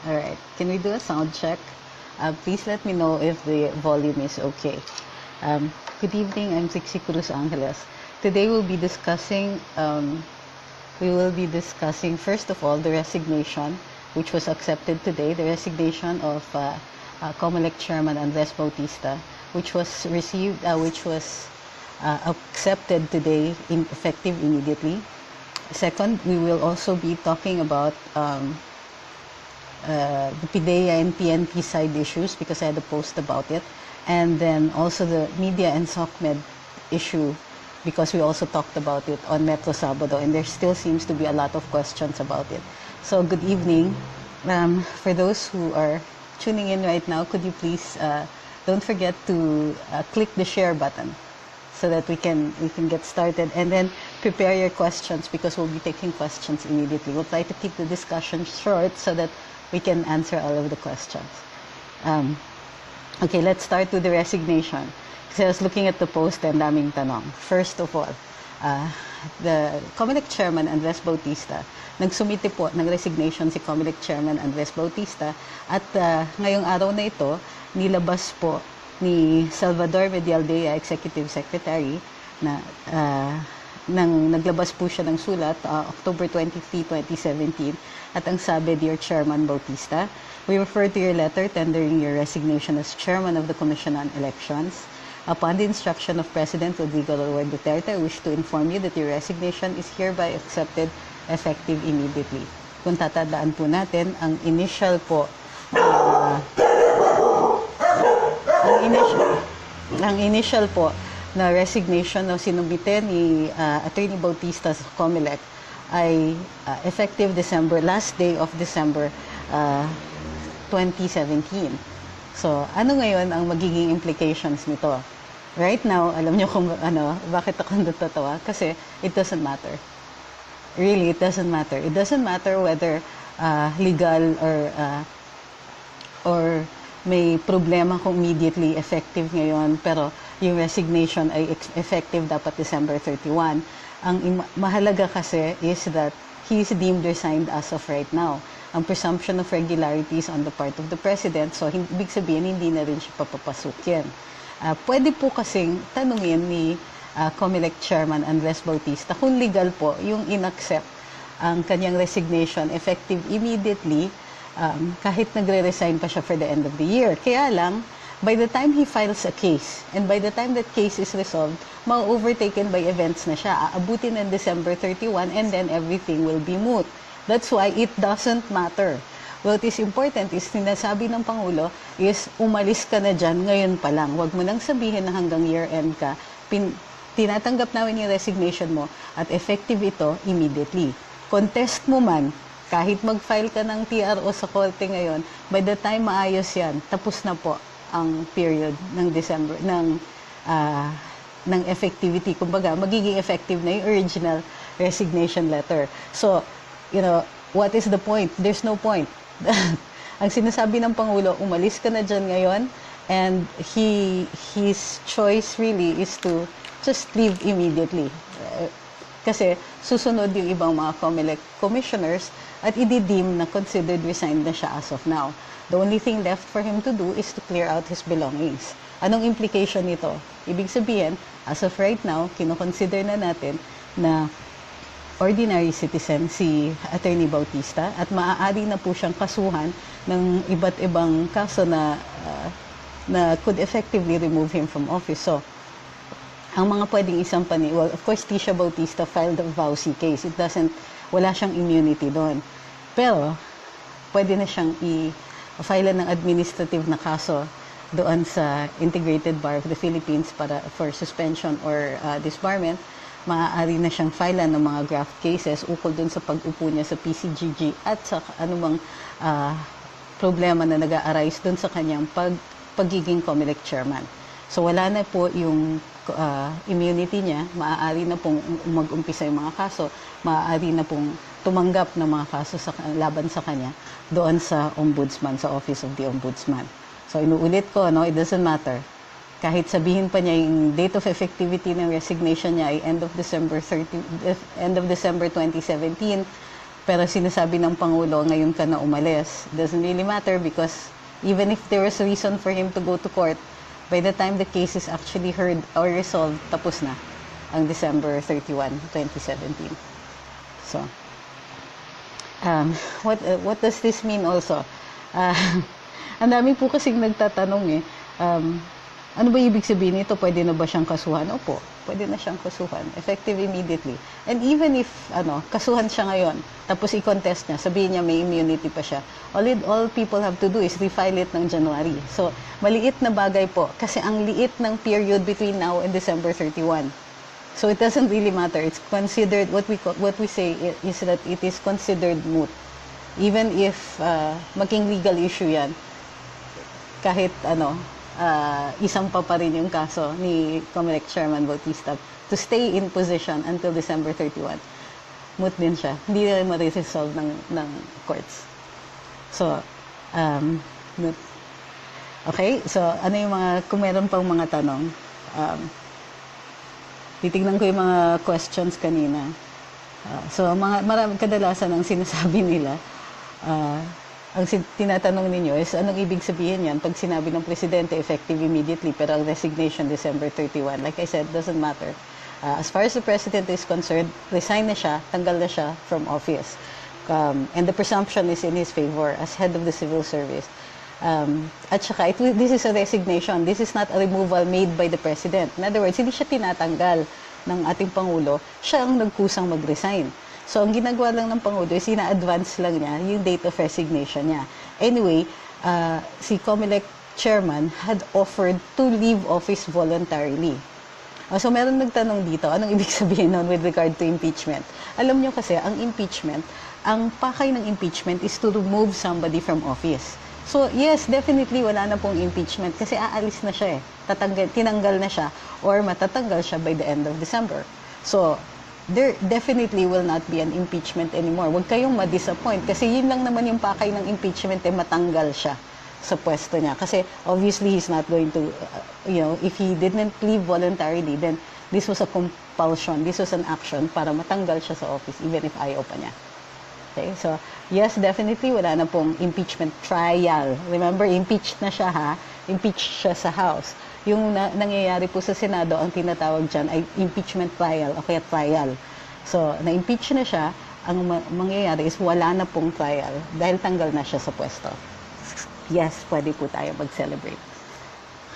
All right. Can we do a sound check? Please let me know if the volume is okay. Good evening. I'm Sixi Cruz Angeles. Today we'll be discussing first of all the resignation, which was accepted today. The resignation of COMELEC Chairman Andres Bautista, which was accepted today, effective immediately. Second, we will also be talking about the PDEA and PNP side issues because I had a post about it, and then also the media and SOCMED issue because we also talked about it on Metro Sabado, and there still seems to be a lot of questions about it. So good evening. For those who are tuning in right now, could you please don't forget to click the share button so that we can get started, and then prepare your questions because we'll be taking questions immediately. We'll try to keep the discussion short so that we can answer all of the questions. Okay, let's start with the resignation. Kasi I was looking at the post and daming tanong. First of all, the COMELEC Chairman Andres Bautista, nagsumite po ng resignation si COMELEC Chairman Andres Bautista, at ngayong araw na ito, nilabas po ni Salvador Medialdea, Executive Secretary, na naglabas po siya ng sulat October 23, 2017, at ang sabi, "Dear Chairman Bautista, we refer to your letter tendering your resignation as Chairman of the Commission on Elections. Upon the instruction of President Rodrigo Duterte, I wish to inform you that your resignation is hereby accepted effective immediately." Kung tatandaan po natin, ang initial po na resignation na sinubite ni Attorney Bautista sa COMELEC ay effective last day of December 2017. So, ano ngayon ang magiging implications nito? Right now, alam niyo kung bakit ako natatawa? Kasi it doesn't matter. Really, it doesn't matter. It doesn't matter whether legal or may problema kung immediately effective ngayon, pero yung resignation ay effective dapat December 31. Ang mahalaga kasi is that he is deemed resigned as of right now. Ang presumption of regularities on the part of the President, so ibig sabihin hindi na rin siya papapasukin. Pwede po kasing tanungin ni COMELEC Chairman Andres Bautista kung legal po yung inaccept ang kanyang resignation effective immediately, kahit nagre-resign pa siya for the end of the year. Kaya lang, by the time he files a case, and by the time that case is resolved, ma-overtaken by events na siya. Aabutin ng December 31, and then everything will be moot. That's why it doesn't matter. What is important is, sinasabi ng Pangulo, is umalis ka na dyan ngayon pa lang. Huwag mo nang sabihin na hanggang year-end ka. Tinatanggap namin yung resignation mo, at effective ito immediately. Contest mo man, kahit mag-file ka ng TRO sa korte ngayon, by the time maayos yan, tapos na po ang period ng December, ng effectivity. Kumbaga, magiging effective na yung original resignation letter. So, what is the point? There's no point. Ang sinasabi ng Pangulo, umalis ka na dyan ngayon, and his choice really is to just leave immediately. Kasi susunod yung ibang mga COMELEC commissioners at i-deem na considered resigned na siya as of now. The only thing left for him to do is to clear out his belongings. Anong implication nito? Ibig sabihin, as of right now, kinoconsider na natin na ordinary citizen si Attorney Bautista, at maaari na po siyang kasuhan ng iba't ibang kaso na could effectively remove him from office. So, ang mga pwedeng isampanin, well, of course, Tisha Bautista filed a vowsy case. Wala siyang immunity doon. Pero, pwede na siyang i-file ng administrative na kaso doon sa Integrated Bar of the Philippines for suspension or disbarment. Maaari na siyang file ng mga graft cases ukol doon sa pag-upo niya sa PCGG at sa anumang problema na nag-a-arise doon sa kanyang pagiging COMELEC chairman. So wala na po yung immunity niya, maaari na pong mag-umpisa yung mga kaso, maaari na pong tumanggap ng mga kaso laban sa kanya doon sa Ombudsman, sa Office of the Ombudsman. So inuulit ko, it doesn't matter. Kahit sabihin pa niya yung date of effectivity ng resignation niya ay end of December 2017, Pero sinasabi ng Pangulo, ngayon ka na umalis. Doesn't really matter because even if there was a reason for him to go to court, by the time the case is actually heard or resolved, tapos na ang December 31, 2017. So, what does this mean also? Ang dami po kasing nagtatanong ano ba ibig sabihin nito? Pwede na ba siyang kasuhan? Opo, pwede na siyang kasuhan. Effective immediately. And even if, kasuhan siya ngayon, tapos i-contest niya, sabihin niya may immunity pa siya, all people have to do is refile it ng January. So, maliit na bagay po. Kasi ang liit ng period between now and December 31. So, it doesn't really matter. It's considered, what we say is that it is considered moot. Even if maging legal issue yan, kahit isang pa rin yung kaso ni Comelec Chairman Bautista to stay in position until December 31. Moot din siya. Hindi na ma-resolve ng courts. So, moot. Okay? So, ano yung kung meron pang mga tanong, titignan ko yung mga questions kanina. So, kadalasan ang sinasabi nila, ang tinatanong ninyo is, anong ibig sabihin yan? Pag sinabi ng Presidente, effective immediately, pero ang resignation December 31. Like I said, doesn't matter. As far as the President is concerned, resign na siya, tanggal na siya from office. And the presumption is in his favor as head of the civil service. At saka, this is a resignation. This is not a removal made by the President. In other words, hindi siya tinatanggal ng ating Pangulo. Siya ang nagkusang mag-resign. So, ang ginagawa lang ng Pangulo is ina-advance lang niya yung date of resignation niya. Anyway, si Comelec Chairman had offered to leave office voluntarily. So, meron nagtanong dito, anong ibig sabihin nun with regard to impeachment? Alam niyo kasi, ang impeachment, ang pakay ng impeachment is to remove somebody from office. So, yes, definitely wala na pong impeachment kasi aalis na siya tinanggal na siya or matatanggal siya by the end of December. So, there definitely will not be an impeachment anymore. Huwag kayong ma-disappoint kasi yun lang naman yung pakay ng impeachment matanggal siya sa pwesto niya. Kasi obviously he's not going to, if he didn't leave voluntarily, then this was a compulsion, this was an action para matanggal siya sa office even if ayaw pa niya. Okay, so yes, definitely wala na pong impeachment trial. Remember, impeached na siya impeached siya sa House. Yung nangyayari po sa Senado, ang tinatawag dyan ay impeachment trial o kaya trial. So, na-impeach na siya, ang mangyayari is wala na pong trial dahil tanggal na siya sa pwesto. Yes, pwede po tayo mag-celebrate.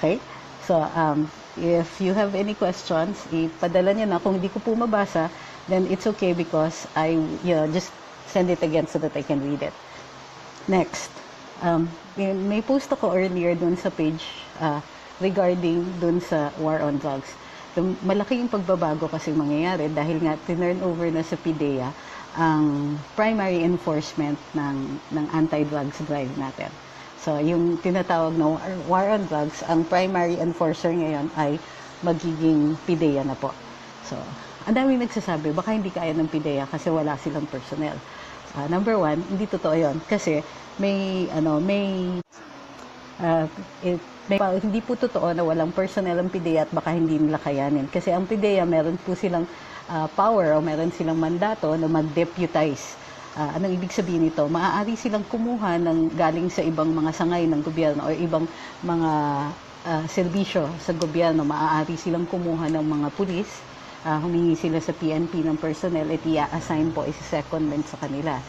Okay? So, if you have any questions, ipadala niyo na. Kung hindi ko po mabasa, then it's okay because I just send it again so that I can read it. Next. May post ako earlier dun sa page regarding dun sa war on drugs. Malaki yung pagbabago kasi mangyayari dahil nga tinurn over na sa PDEA ang primary enforcement ng anti-drugs drive natin. So, yung tinatawag na war on drugs, ang primary enforcer ngayon ay magiging PDEA na po. So, ang daming nagsasabi, baka hindi kaya ng PDEA kasi wala silang personnel. Number one, hindi totoo yun. Kasi hindi po totoo na walang personnel ang PDEA at baka hindi nila kayanin. Kasi ang PDEA, meron po silang power o meron silang mandato na mag-deputize. Anong ibig sabihin nito? Maaari silang kumuha ng galing sa ibang mga sangay ng gobyerno o ibang mga serbisyo sa gobyerno. Maaari silang kumuha ng mga pulis, humingi sila sa PNP ng personnel at i-assign po, isa-secondment sa kanila.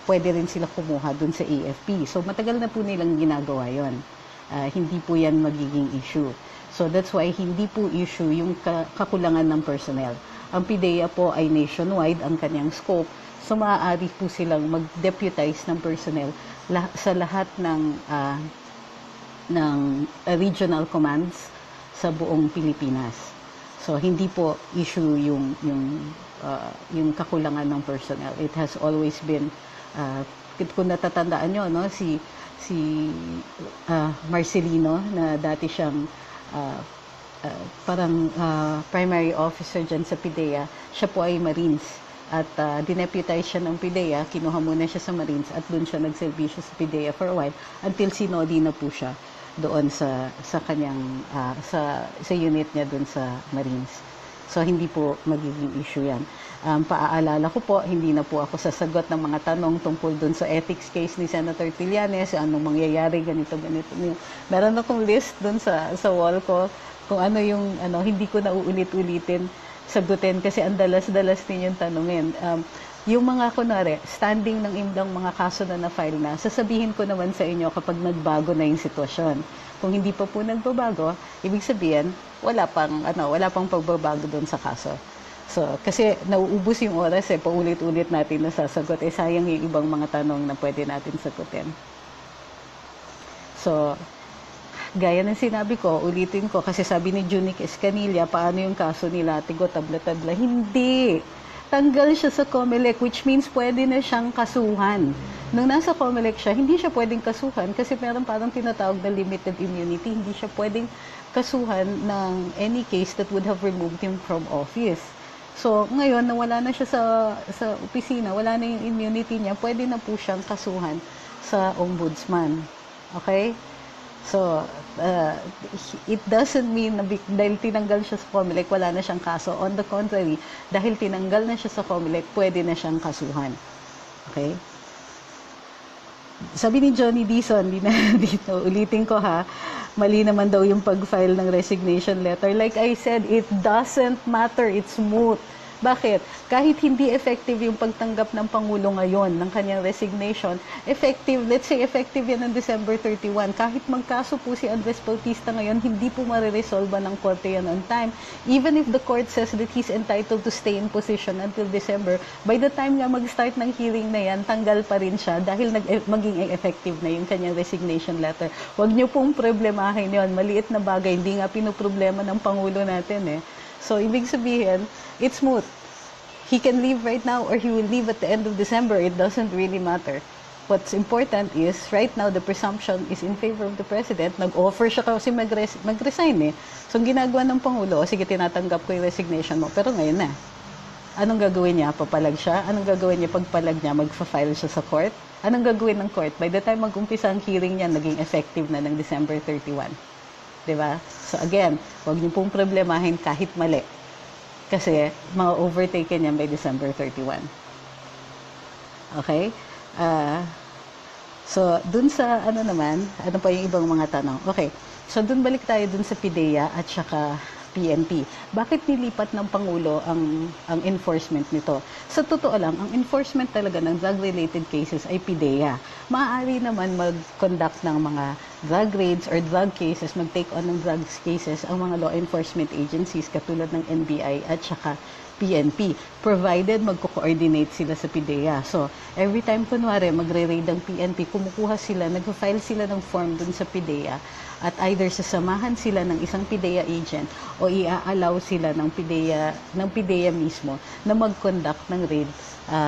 Pwede rin sila kumuha dun sa AFP. So, matagal na po nilang ginagawa yon. Hindi po yan magiging issue. So, that's why hindi po issue yung kakulangan ng personnel. Ang PDEA po ay nationwide ang kanyang scope. So, maaari po silang mag-deputize ng personnel sa lahat ng regional commands sa buong Pilipinas. So, hindi po issue yung kakulangan ng personnel. It has always been kung natatandaan nyo, no, si Marcelino na dati siyang primary officer dyan sa PDEA, siya po ay Marines at dineputize siya ng PDEA, kinuha muna siya sa Marines at doon siya nagservisyo sa PDEA for a while until sinodi na po siya doon sa kanyang sa unit niya doon sa Marines. So, hindi po magiging issue yan. Paaalala ko po, hindi na po ako sasagot ng mga tanong tungkol dun sa ethics case ni Senator Trillanes, anong mangyayari, ganito. Meron akong list dun sa wall ko kung ano yung hindi ko na uulit-ulitin sagutin kasi ang dalas-dalas ninyong tanungin. Yung mga kunwari, standing ng imdang mga kaso na na-file na, sasabihin ko naman sa inyo kapag nagbago na yung sitwasyon. Kung hindi pa po nagbabago, ibig sabihin, wala pang pagbabago doon sa kaso. So, kasi nauubos yung oras paulit-ulit natin nasasagot. Sayang yung ibang mga tanong na pwede natin sagutin. So, gaya ng sinabi ko, ulitin ko, kasi sabi ni Junic Escanilla, paano yung kaso nila, tigo, tabla-tabla. Hindi! Tanggal siya sa COMELEC, which means pwede na siyang kasuhan. Nung nasa COMELEC siya, hindi siya pwedeng kasuhan kasi meron parang tinatawag na limited immunity. Hindi siya pwedeng kasuhan ng any case that would have removed him from office. So, ngayon, nawala na siya sa opisina, wala na yung immunity niya, pwede na po siyang kasuhan sa ombudsman. Okay? So, it doesn't mean na dahil tinanggal siya sa COMELEC, wala na siyang kaso. On the contrary, dahil tinanggal na siya sa COMELEC, pwede na siyang kasuhan. Okay? Sabi ni Johnny Dizon, dito, ulitin ko ha, mali naman daw yung pag-file ng resignation letter. Like I said, it doesn't matter. It's moot. Bakit? Kahit hindi effective yung pagtanggap ng Pangulo ngayon ng kanyang resignation, effective, let's say effective yan ng December 31. Kahit magkaso po si Andres Bautista ngayon, hindi po mariresolva ng korte yan on time. Even if the court says that he's entitled to stay in position until December, by the time nga mag-start ng hearing na yan, tanggal pa rin siya dahil maging effective na yung kanyang resignation letter. Huwag niyo pong problemahin yon. Maliit na bagay, hindi nga pinoproblema ng Pangulo natin So, ibig sabihin, it's moot. He can leave right now or he will leave at the end of December. It doesn't really matter. What's important is, right now, the presumption is in favor of the President. Nag-offer siya kasi mag-resign So, ang ginagawa ng Pangulo, sige, tinatanggap ko yung resignation mo. Pero ngayon na. Anong gagawin niya? Papalag siya? Anong gagawin niya pagpalag niya? Magfa-file siya sa court? Anong gagawin ng court? By the time mag-umpisa ang hearing niya, naging effective na ng December 31. Diba? So again, huwag niyo pong problemahin kahit mali. Kasi ma-overtake niya by December 31. Okay? So, dun sa ano pa yung ibang mga tanong? Okay. So, dun balik tayo dun sa PDEA at saka PNP. Bakit nilipat ng Pangulo ang enforcement nito? Sa totoo lang, ang enforcement talaga ng drug-related cases ay PDEA. Maaari naman mag-conduct ng mga drug raids or drug cases, mag-take on ng drugs cases ang mga law enforcement agencies katulad ng NBI at saka PNP, provided magko-coordinate sila sa PDEA. So, every time kunwari magre-raid ang PNP, kumukuha sila, nag-file sila ng form dun sa PDEA at either sasamahan sila ng isang PDEA agent o i-allow sila ng PDEA mismo na mag-conduct ng raid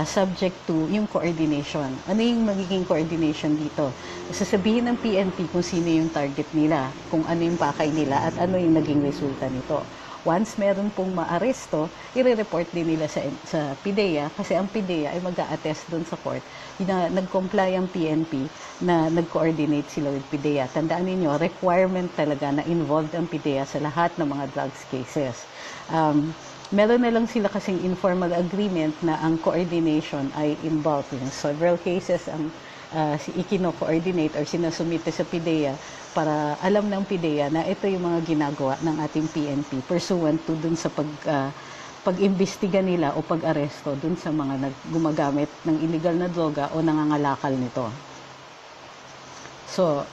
subject to yung coordination. Ano yung magiging coordination dito? Sasabihin ng PNP kung sino yung target nila, kung ano yung pakay nila at ano yung naging resulta nito. Once meron pong maaresto, i-report din nila sa PDEA kasi ang PDEA ay mag-a-attest doon sa court na nag-comply ang PNP na nag-coordinate sila with PDEA. Tandaan niyo, requirement talaga na involved ang PDEA sa lahat ng mga drugs cases. Meron na lang sila kasing informal agreement na ang coordination ay involved. In several cases, ang ikino-coordinate or sinasumite sa PDEA para alam ng PDEA na ito yung mga ginagawa ng ating PNP pursuant to dun sa pag-imbestiga nila o pag-aresto dun sa mga gumagamit ng illegal na droga o nangangalakal nito. So,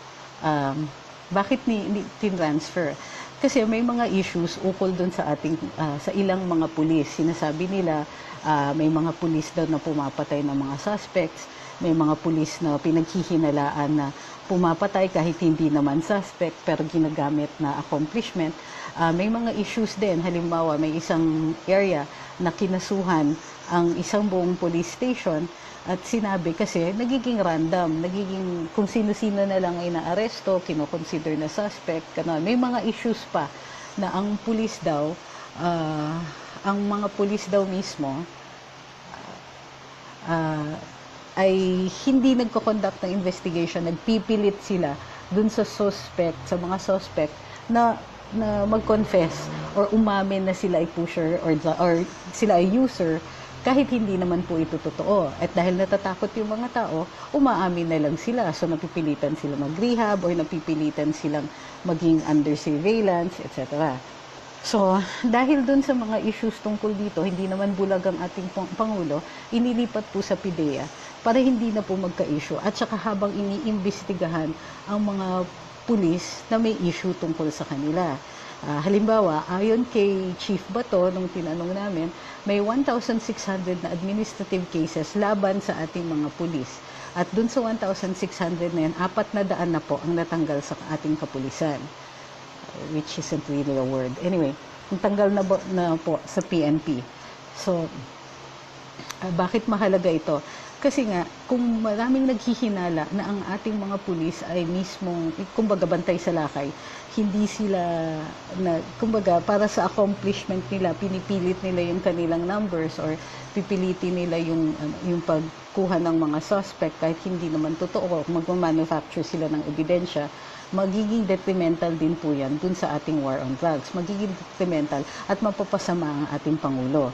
bakit tin-transfer? Kasi may mga issues ukol dun sa ating sa ilang mga pulis. Sinasabi nila may mga pulis daw na pumapatay ng mga suspects, may mga pulis na pinaghihinalaan na pumapatay kahit hindi naman suspect pero ginagamit na accomplishment. May mga issues din. Halimbawa, may isang area na kinasuhan ang isang buong police station at sinabi kasi nagiging random, nagiging kung sino-sino na lang ay naaresto, kinoconsider na suspect, kanon. May mga issues pa na ang pulis daw, ang mga pulis daw mismo ay hindi nagko-conduct ng investigation, nagpipilit sila dun sa suspect, sa mga suspect na mag-confess or umamin na sila ay pusher or sila ay user kahit hindi naman po ito totoo. At dahil natatakot yung mga tao, umaamin na lang sila. So napipilitan sila mag-rehab or napipilitan silang maging under surveillance, etc. So, dahil dun sa mga issues tungkol dito, hindi naman bulag ang ating Pangulo, inilipat po sa PDEA para hindi na po magka-issue. At saka habang iniimbestigahan ang mga pulis na may issue tungkol sa kanila. Halimbawa, ayon kay Chief Bato, nung tinanong namin, may 1,600 na administrative cases laban sa ating mga pulis. At dun sa 1,600 na yan, 400 na po ang natanggal sa ating kapulisan. Which isn't really a word. Anyway, tanggal na po sa PNP. So, bakit mahalaga ito? Kasi nga, kung maraming naghihinala na ang ating mga pulis ay mismong, kumbaga, bantay sa lakay, hindi sila, kumbaga, para sa accomplishment nila, pinipilit nila yung kanilang numbers or pipilitin nila yung pagkuha ng mga suspect kahit hindi naman totoo, mag-manufacture sila ng ebidensya, magiging detrimental din po yan dun sa ating war on drugs. Magiging detrimental at mapapasama ang ating Pangulo.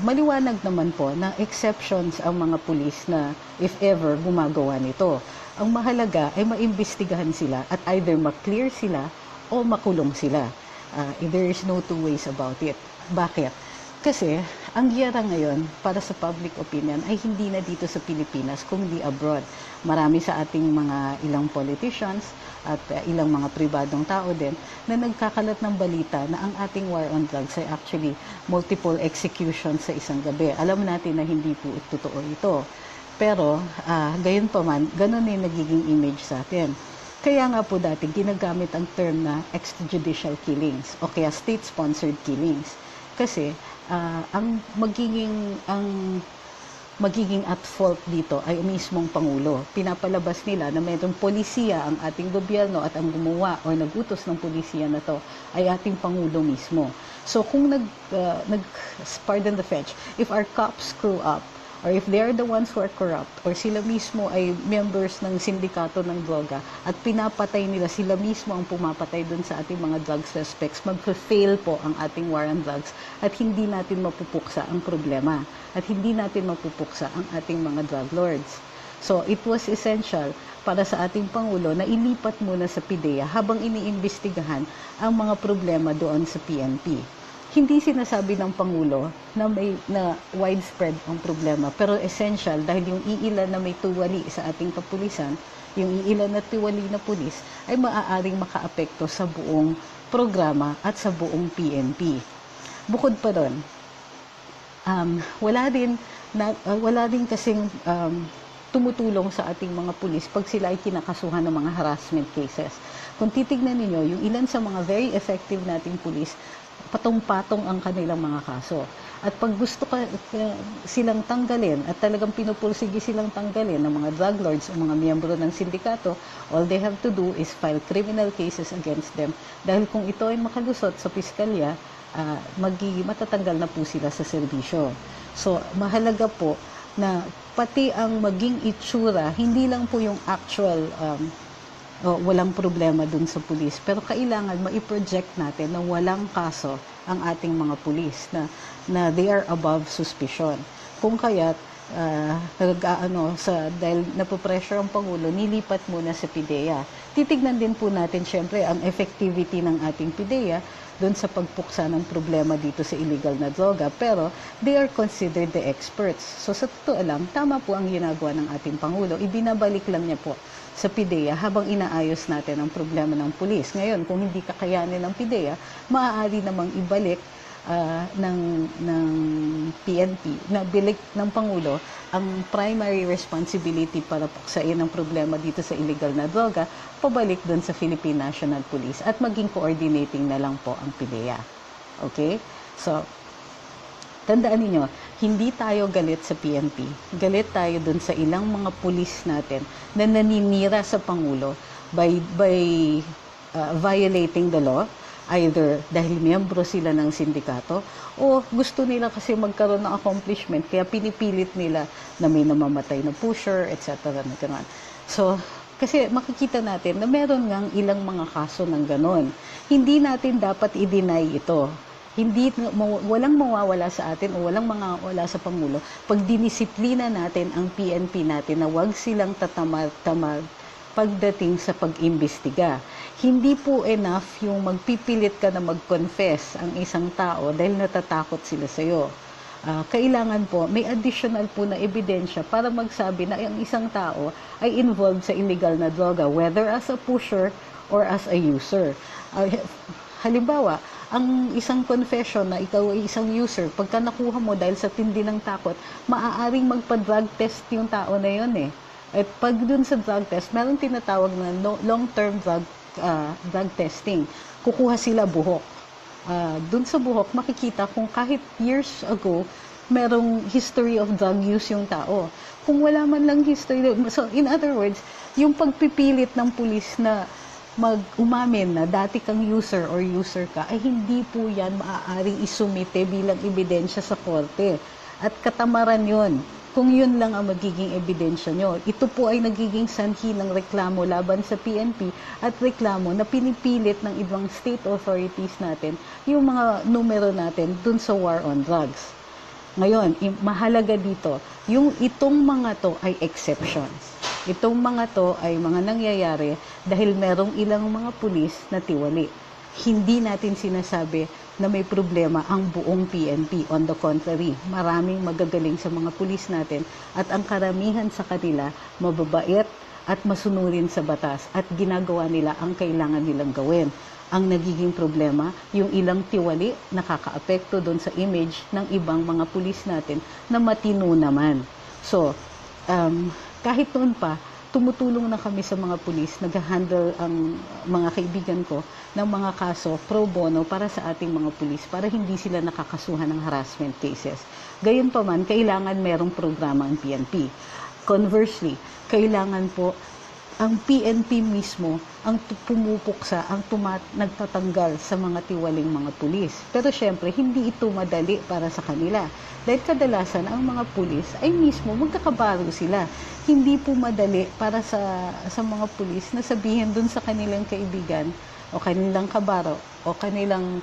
Maliwanag naman po na exceptions ang mga pulis na if ever gumagawa nito. Ang mahalaga ay maimbestigahan sila at either ma-clear sila o makulong sila. There is no two ways about it. Bakit? Kasi ang giyara ngayon para sa public opinion ay hindi na dito sa Pilipinas kundi abroad. Marami sa ating mga ilang politicians at ilang mga pribadong tao din na nagkakalat ng balita na ang ating war on drugs ay actually multiple executions sa isang gabi. Alam natin na hindi po totoo ito. Pero gayon pa man, ganun yung nagiging image sa atin. Kaya nga po dati ginagamit ang term na extrajudicial killings o kaya state-sponsored killings. Kasi ang magiging at fault dito ay mismong Pangulo. Pinapalabas nila na mayroong polisiya ang ating gobyerno at ang gumawa o nagutos ng polisiya na to ay ating Pangulo mismo. So kung pardon the French, if our cops screw up, or if they are the ones who are corrupt, or sila mismo ay members ng sindikato ng droga, at pinapatay nila, sila mismo ang pumapatay dun sa ating mga drug suspects, mag-fail po ang ating war on drugs, at hindi natin mapupuksa ang problema, at hindi natin mapupuksa ang ating mga drug lords. So, it was essential para sa ating Pangulo na ilipat muna sa PDEA habang iniimbestigahan ang mga problema doon sa PNP. Hindi sinasabi ng Pangulo na widespread ang problema, pero essential dahil yung iilan na may tuwali sa ating kapulisan, yung iilan na tuwali na pulis, ay maaaring makaapekto sa buong programa at sa buong PNP. Bukod pa doon, wala din kasing tumutulong sa ating mga pulis pag sila ay kinakasuhan ng mga harassment cases. Kung titignan ninyo, yung ilan sa mga very effective nating pulis, patong-patong ang kanilang mga kaso. At pag gusto silang tanggalin at talagang pinupursige silang tanggalin ng mga drug lords o mga miyembro ng sindikato, all they have to do is file criminal cases against them. Dahil kung ito ay makalusot sa piskalya, matatanggal na po sila sa serbisyo. So, mahalaga po na pati ang maging itsura, hindi lang po yung actual walang problema dun sa pulis. Pero kailangan ma-project natin na walang kaso ang ating mga pulis, na they are above suspicion. Kung kaya't dahil napopressure ang Pangulo, nilipat muna sa PDEA. Titignan din po natin syempre ang effectivity ng ating PDEA doon sa pagpuksa ng problema dito sa illegal na droga, pero they are considered the experts. So sa totoo lang, tama po ang ginagawa ng ating Pangulo. Ibinabalik lang niya po sa PDEA habang inaayos natin ang problema ng pulis. Ngayon, kung hindi kakayanin ng PDEA, maaari namang ibalik ng PNP, na bilik ng Pangulo ang primary responsibility para puksain ang problema dito sa illegal na droga, pabalik doon sa Philippine National Police at maging coordinating na lang po ang PDEA. Okay? So, tandaan niyo, hindi tayo galit sa PNP. Galit tayo doon sa ilang mga pulis natin na naninira sa Pangulo by violating the law, either dahil miyembro sila ng sindikato o gusto nila kasi magkaroon ng accomplishment kaya pinipilit nila na may namamatay na pusher, etc. So, kasi makikita natin na meron ngang ilang mga kaso ng ganon. Hindi natin dapat i-deny ito. Walang mawawala sa atin o walang mawawala sa Pangulo pag dinisiplina natin ang PNP natin na wag silang tatamad-tamad pagdating sa pag-imbestiga. Hindi po enough yung magpipilit ka na mag-confess ang isang tao dahil natatakot sila sa'yo. Kailangan po, may additional po na ebidensya para magsabi na ang isang tao ay involved sa illegal na droga, whether as a pusher or as a user. Halimbawa, ang isang confession na ikaw ay isang user, pagka nakuha mo dahil sa tindi ng takot, maaaring magpa-drug test yung tao na yun eh. At pag dun sa drug test, meron tinatawag na long-term drug testing. Kukuha sila buhok. Dun sa buhok, makikita kung kahit years ago, merong history of drug use yung tao. Kung wala man lang history, so in other words, yung pagpipilit ng pulis na umamin na dati kang user or user ka, ay hindi po yan maaaring isumite bilang ebidensya sa korte. At katamaran yon kung yun lang ang magiging ebidensya nyo. Ito po ay nagiging sanhi ng reklamo laban sa PNP at reklamo na pinipilit ng ibang state authorities natin yung mga numero natin dun sa war on drugs. Ngayon, mahalaga dito, itong mga to ay exceptions. Itong mga to ay mga nangyayari dahil merong ilang mga pulis na tiwali. Hindi natin sinasabi na may problema ang buong PNP. On the contrary, maraming magagaling sa mga pulis natin at ang karamihan sa kanila mababait at masunurin sa batas at ginagawa nila ang kailangan nilang gawin. Ang nagiging problema, yung ilang tiwali nakakaapekto doon sa image ng ibang mga pulis natin na matino naman. So, kahit noon pa, tumutulong na kami sa mga pulis, nag-handle ang mga kaibigan ko ng mga kaso pro bono para sa ating mga pulis para hindi sila nakakasuhan ng harassment cases. Gayunpaman, kailangan merong programa ang PNP. Conversely, kailangan po ang PNP mismo ang pumupuksa, ang nagtatanggal sa mga tiwaling mga pulis. Pero syempre, hindi ito madali para sa kanila. Dahil kadalasan, ang mga pulis ay mismo magkakabaro sila. Hindi po madali para sa mga pulis na sabihin dun sa kanilang kaibigan o kanilang kabaro o kanilang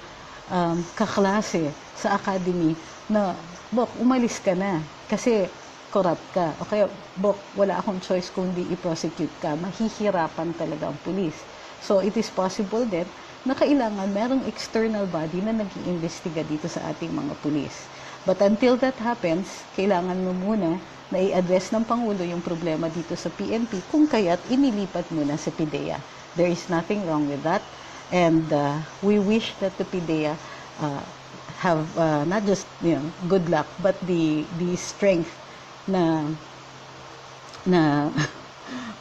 kaklase sa academy na, Bok, umalis ka na kasi corrupt ka. O kaya, Bok, wala akong choice kung di i-prosecute ka. Mahihirapan talaga ang pulis. So, it is possible din na kailangan merong external body na nag-iimbestiga dito sa ating mga pulis. But until that happens, kailangan mo muna na i-address ng Pangulo yung problema dito sa PNP kung kaya't inilipat muna sa PDEA. There is nothing wrong with that. And we wish that the PDEA have not just good luck, but the strength na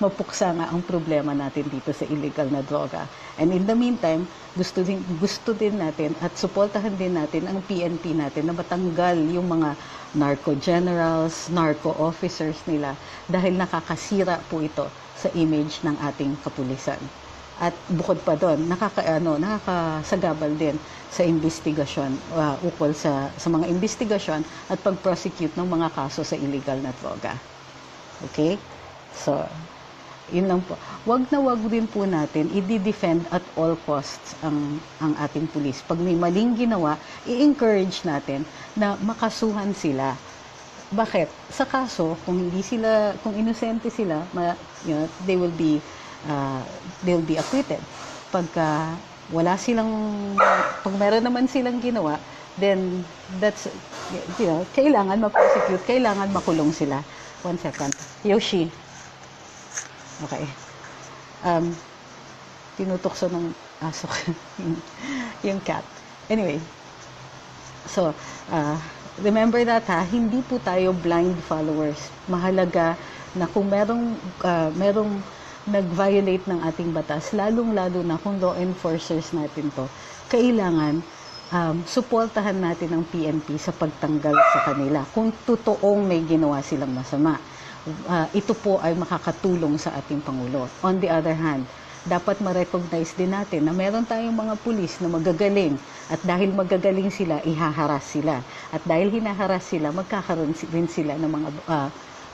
mapuksa nga ang problema natin dito sa illegal na droga. And in the meantime, gusto din natin at suportahan din natin ang PNP natin na matanggal yung mga narco generals, narco officers nila dahil nakakasira po ito sa image ng ating kapulisan. At bukod pa doon, nakakasagabal din sa investigasyon, ukol sa mga investigasyon at pag-prosecute ng mga kaso sa illegal na droga. Okay? So, yun lang po. Wag din po natin i-defend at all costs ang ating pulis. Pag may maling ginawa, i-encourage natin na makasuhan sila. Bakit? Sa kaso, kung inosente sila, they will be acquitted. Pag meron naman silang ginawa, then that's, kailangan ma-prosecute, kailangan makulong sila. 1 second. Yoshi. Okay. Tinutokso ng aso yung cat. Anyway. So, remember that hindi po tayo blind followers. Mahalaga na kung merong nag-violate ng ating batas, lalong-lalo na kung law enforcers natin to, kailangan suportahan natin ang PNP sa pagtanggal sa kanila kung totoong may ginawa silang masama. Ito po ay makakatulong sa ating Pangulo. On the other hand, dapat ma-recognize din natin na meron tayong mga pulis na magagaling at dahil magagaling sila, ihaharas sila. At dahil hinaharas sila, magkakaroon din sila ng mga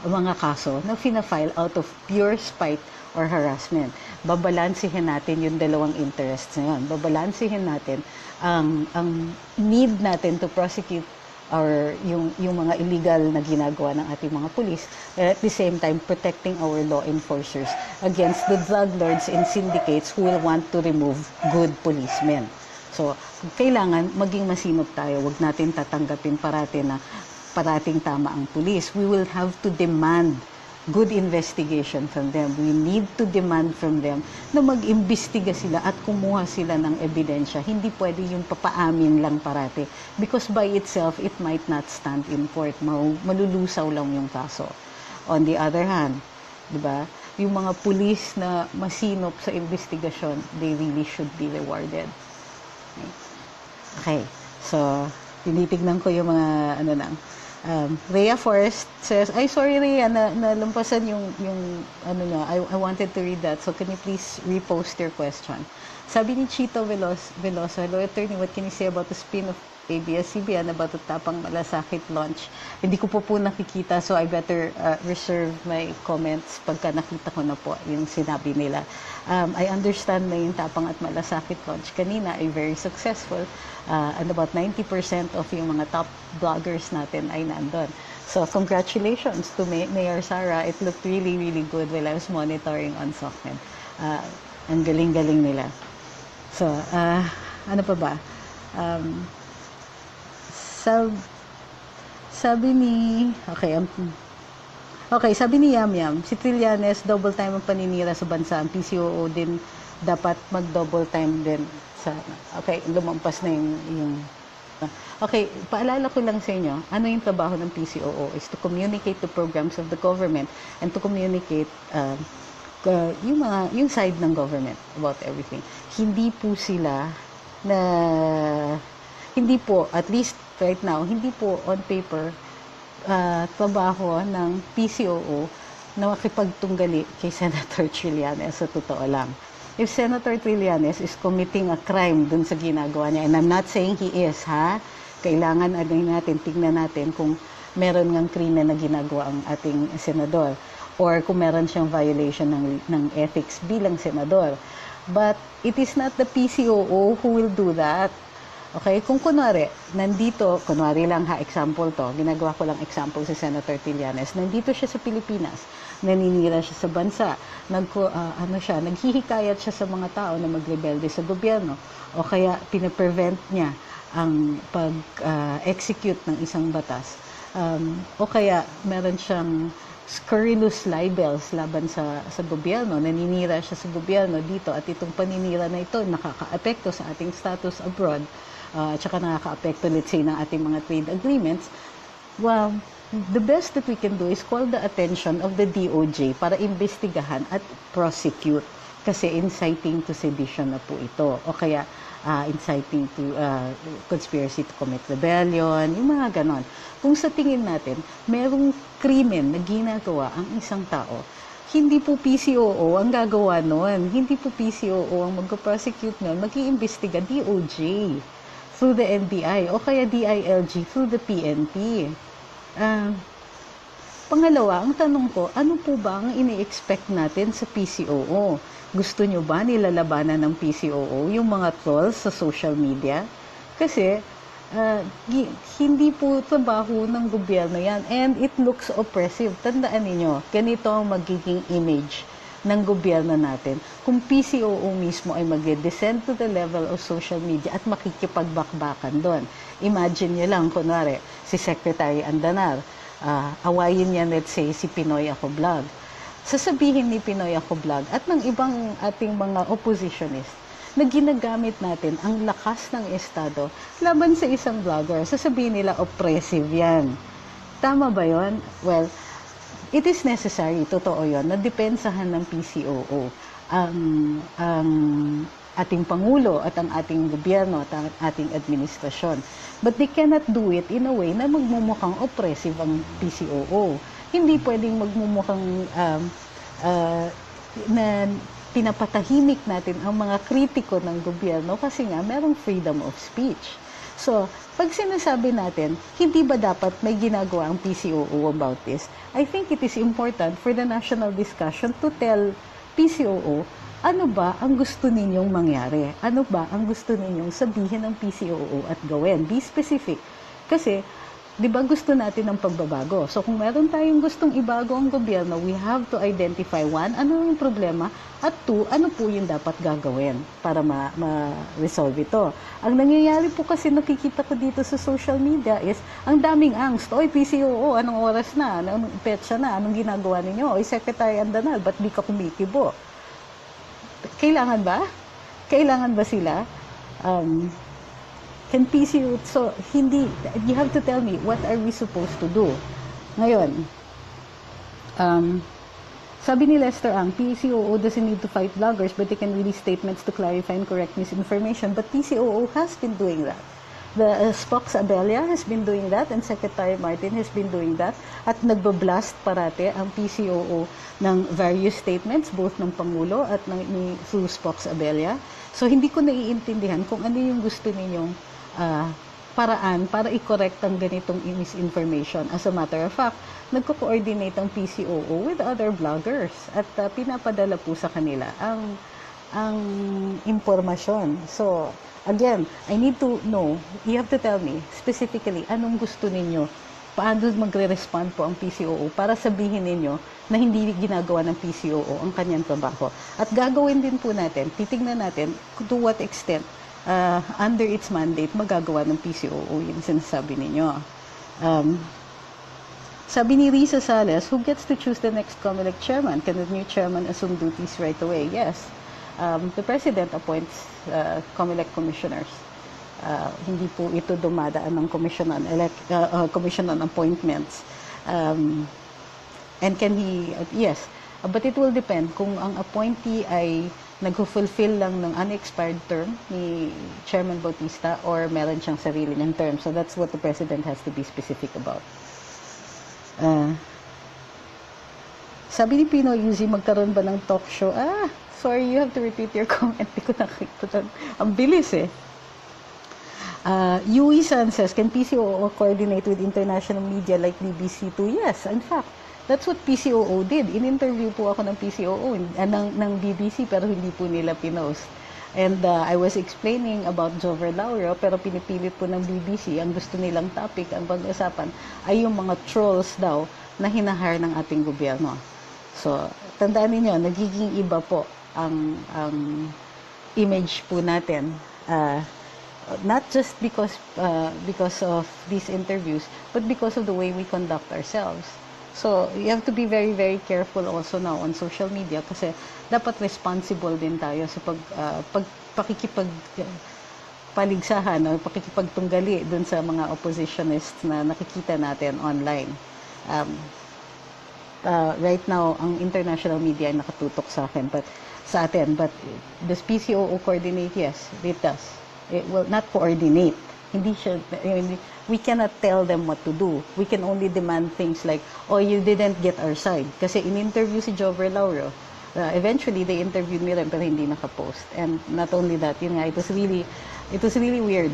mga kaso na fina-file out of pure spite or harassment. Babalansihin natin yung dalawang interests na yun. Babalansihin natin ang need natin to prosecute or yung mga illegal na ginagawa ng ating mga pulis, at the same time protecting our law enforcers against the drug lords and syndicates who will want to remove good policemen. So, kailangan maging masinop tayo. Huwag natin tatanggapin parating tama ang pulis. We will have to demand good investigation from them. We need to demand from them na mag-imbestiga sila at kumuha sila ng ebidensya. Hindi pwede yung papaamin lang parati. Because by itself, it might not stand in court. Malulusaw lang yung kaso. On the other hand, di ba, yung mga pulis na masinop sa investigasyon, they really should be rewarded. Okay. So, tinitignan ko yung mga Rhea Forrest says, ay sorry Rhea, nalampasan yung niya. I wanted to read that. So can you please repost your question? Sabi ni Chito Veloso, hello attorney, what can you say about the spin of ABS-CBN about the Tapang Malasakit launch? Hindi ko po nakikita, so I better reserve my comments pagka nakita ko na po yung sinabi nila. I understand na yung Tapang at Malasakit launch kanina ay very successful. And about 90% of yung mga top bloggers natin ay nandun. So, congratulations to Mayor Sara. It looked really, really good while I was monitoring on SOCMED. Ang galing-galing nila. So, ano pa ba? Sabi ni Yam Yam, si Trillanes, double time ang paninira sa bansa. Ang PCOO din dapat mag-double time din. Okay, lumampas na yung okay, paalala ko lang sa inyo, ano yung trabaho ng PCOO is to communicate the programs of the government and to communicate yung side ng government about everything. Hindi po, at least right now, hindi po on paper trabaho ng PCOO na makipagtunggali kay Senator Trillanes sa totoo lang. If Senator Trillanes is committing a crime dun sa ginagawa niya, and I'm not saying he is, kailangan tignan natin kung meron ngang krimen na ginagawa ang ating senador or kung meron siyang violation ng ethics bilang senador. But it is not the PCOO who will do that. Okay? Kung kunwari lang example to, ginagawa ko lang example si Senator Trillanes, nandito siya sa Pilipinas, naninira siya sa bansa, naghihikayat siya sa mga tao na magrebelde sa gobyerno, o kaya pinaprevent niya ang pag-execute ng isang batas, o kaya meron siyang scurrilous libels laban sa gobyerno, naninira siya sa gobyerno dito, at itong paninira na ito nakaka-apekto sa ating status abroad, at saka nakaka-apekto, let's say, ng ating mga trade agreements. Well, the best that we can do is call the attention of the DOJ para imbestigahan at prosecute. Kasi inciting to sedition na po ito. O kaya inciting to conspiracy to commit rebellion, yung mga ganon. Kung sa tingin natin, merong krimen na ginagawa ang isang tao, hindi po PCOO ang gagawa nun. Hindi po PCOO ang mag-prosecute nun. Mag-iimbestiga DOJ through the NBI o kaya DILG through the PNP. Pangalawa, ang tanong ko, ano po ba ang ini-expect natin sa PCOO? Gusto nyo ba nilalabanan ng PCOO yung mga trolls sa social media? Kasi hindi po trabaho ng gobyerno yan, and it looks oppressive. Tandaan ninyo, ganito ang magiging image ng gobyerno natin kung PCOO mismo ay mag-descend to the level of social media at makikipagbakbakan doon. Imagine nyo lang, kunwari, si Secretary Andanar, awayin niya, let's say, si Pinoy Ako Vlog. Sasabihin ni Pinoy Ako Vlog at ng ibang ating mga oppositionist na ginagamit natin ang lakas ng Estado laban sa isang vlogger. Sasabihin nila, oppressive yan. Tama ba yon? Well, it is necessary, totoo yon, na depensahan ng PCOO ang ating Pangulo at ang ating gobyerno at ang ating administrasyon. But they cannot do it in a way na magmumukhang oppressive ang PCOO. Hindi pwedeng magmumukhang na pinapatahimik natin ang mga kritiko ng gobyerno kasi nga merong freedom of speech. So, pag sinasabi natin, hindi ba dapat may ginagawa ang PCOO about this? I think it is important for the national discussion to tell PCOO, ano ba ang gusto ninyong mangyari? Ano ba ang gusto ninyong sabihin ng PCOO at gawin? Be specific. Kasi, di ba gusto natin ng pagbabago? So, kung meron tayong gustong ibago ang gobyerno, we have to identify, one, ano yung problema, at two, ano po yung dapat gagawin para ma-resolve ito. Ang nangyayari po kasi nakikita ko dito sa social media is, ang daming angst. Oy, PCOO, anong oras na? Anong petsa na? Anong ginagawa ninyo? Oy, Secretary Andanal, ba't di ka kumikibo? Kailangan ba? Kailangan ba sila? Can PCOO, so hindi, you have to tell me, what are we supposed to do? Ngayon, sabi ni Lester Ang, PCOO doesn't need to fight bloggers, but they can release statements to clarify and correct misinformation. But PCOO has been doing that. The Spox Abelia has been doing that, and Secretary Martin has been doing that. At nagbablast parate ang PCOO ng various statements, both ng Pangulo at ni through Spox Abelia. So, hindi ko naiintindihan kung ano yung gusto ninyong paraan para i-correct ang ganitong misinformation. As a matter of fact, nagko-coordinate ang PCOO with other bloggers at pinapadala po sa kanila ang impormasyon. So, again, I need to know, you have to tell me specifically anong gusto ninyo, paano magre-respond po ang PCOO para sabihin ninyo na hindi ginagawa ng PCOO ang kanyang trabaho. At gagawin din po natin, titignan natin to what extent under its mandate, magagawa ng PCOO yung sinasabi ninyo. Sabi ni Risa Sales, who gets to choose the next COMELEC chairman? Can the new chairman assume duties right away? Yes. The President appoints COMELEC commissioners. Hindi po ito dumadaan ng commission on appointments. And can he, yes, but it will depend kung ang appointee ay nag-fulfill lang ng unexpired term ni Chairman Bautista or meron siyang sarili niyang term. So that's what the President has to be specific about. Sabi ni Pinoy, Yuzi, magkaroon ba ng talk show? Sorry, you have to repeat your comment. Di ko nakikita. Ang bilis eh. Yui San says, can PCOO coordinate with international media like BBC2? Yes, in fact. That's what PCOO did. In-interview po ako ng PCOO, ng BBC, pero hindi po nila pinost. And I was explaining about Jover Lauro, pero pinipilit po ng BBC, ang gusto nilang topic, ang pag-usapan, ay yung mga trolls daw na hinahire ng ating gobyerno. So, tandaan niyo, nagiging iba po ang image po natin. Not just because of these interviews, but because of the way we conduct ourselves. So, you have to be very, very careful also now on social media kasi dapat responsible din tayo sa pakikipagpaligsahan o pakikipagtunggali dun sa mga oppositionists na nakikita natin online. Right now, ang international media ay nakatutok sa atin. But does PCOO coordinate? Yes, it does. It will not coordinate. Hindi siya, we cannot tell them what to do. We can only demand things like, oh, you didn't get our side. Kasi in-interview si Jover Lauro. Eventually, they interviewed me rin, pero hindi nakapost. And not only that, yun nga, it was really weird.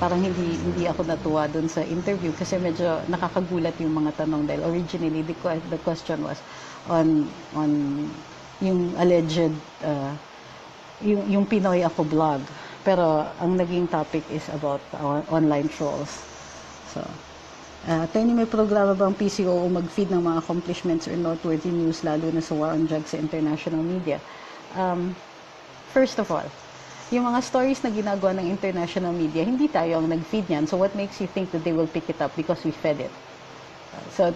Parang hindi ako natuwa dun sa interview kasi medyo nakakagulat yung mga tanong dahil originally, the question was on yung alleged, yung Pinoy ako blog. Pero ang naging topic is about online trolls. So, Attorney, may programa bang PCOO mag-feed ng mga accomplishments or noteworthy news lalo na sa war on drugs sa international media? First of all, yung mga stories na ginagawa ng international media, hindi tayo ang nag-feed niyan. So what makes you think that they will pick it up because we fed it? So,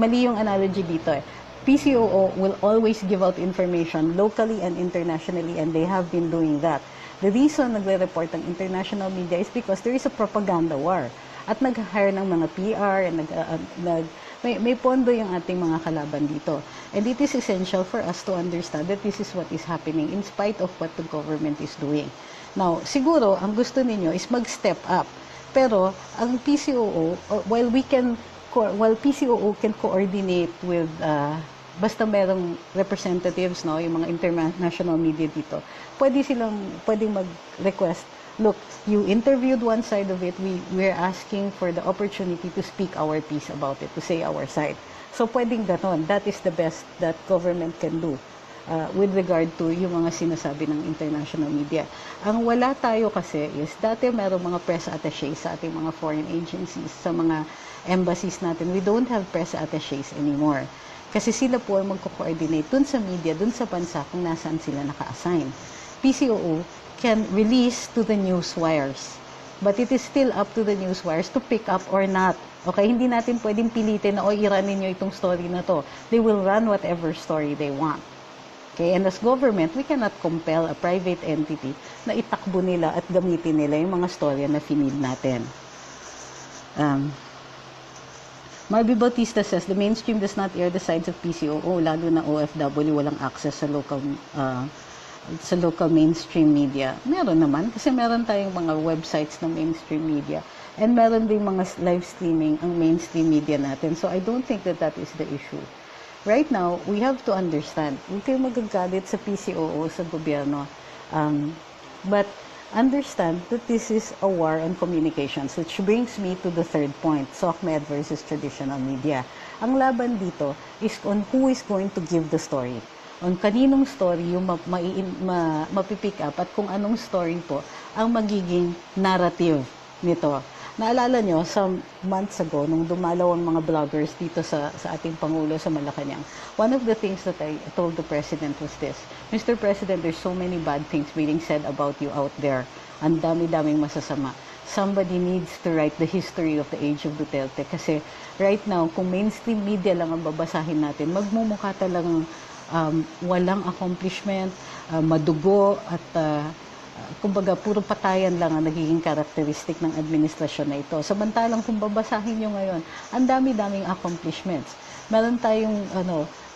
mali yung analogy dito eh. PCOO will always give out information locally and internationally, and they have been doing that. The reason nagre-report ang international media is because there is a propaganda war. At nag-hire ng mga PR, and may pondo yung ating mga kalaban dito. And it is essential for us to understand that this is what is happening in spite of what the government is doing. Now, siguro, ang gusto ninyo is mag-step up. Pero, ang PCOO, while PCOO can coordinate with basta merong representatives, no, yung mga international media dito, pwedeng mag-request look, you interviewed one side of it, we're asking for the opportunity to speak our piece about it, to say our side. So pwedeng ganon. That is the best that government can do with regard to yung mga sinasabi ng international media. Ang wala tayo kasi is, dati merong mga press attaches sa ating mga foreign agencies, sa mga embassies natin. We don't have press attaches anymore. Kasi sila po ay magko-coordinate dun sa media, dun sa bansa kung nasaan sila naka-assign. PCOO can release to the news wires. But it is still up to the news wires to pick up or not. Okay, hindi natin pwedeng pilitin na, iranin nyo itong story na to. They will run whatever story they want. Okay, and as government, we cannot compel a private entity na itakbo nila at gamitin nila yung mga storya na finid natin. Marby Bautista says, the mainstream does not air the sides of PCOO, lalo na OFW, walang access sa local mainstream media. Meron naman, kasi meron tayong mga websites ng mainstream media. And meron din mga live streaming ang mainstream media natin. So I don't think that that is the issue. Right now, we have to understand, huwag kayo magagalit sa PCOO, sa gobyerno. But understand that this is a war on communications, which brings me to the third point, SOCMED versus traditional media. Ang laban dito is on who is going to give the story. On kaninong story yung mapipick up at kung anong story po ang magiging narrative nito. Naalala nyo, some months ago, nung dumalaw ang mga bloggers dito sa ating Pangulo sa Malacanang, one of the things that I told the President was this, Mr. President, there's so many bad things being said about you out there. Ang dami-daming masasama. Somebody needs to write the history of the age of Duterte. Kasi right now, kung mainstream media lang ang babasahin natin, magmumukha talagang walang accomplishment, madugo at kumbaga, puro patayan lang ang nagiging karakteristik ng administrasyon na ito. Samantalang kung babasahin nyo ngayon, ang dami-daming accomplishments. Meron tayong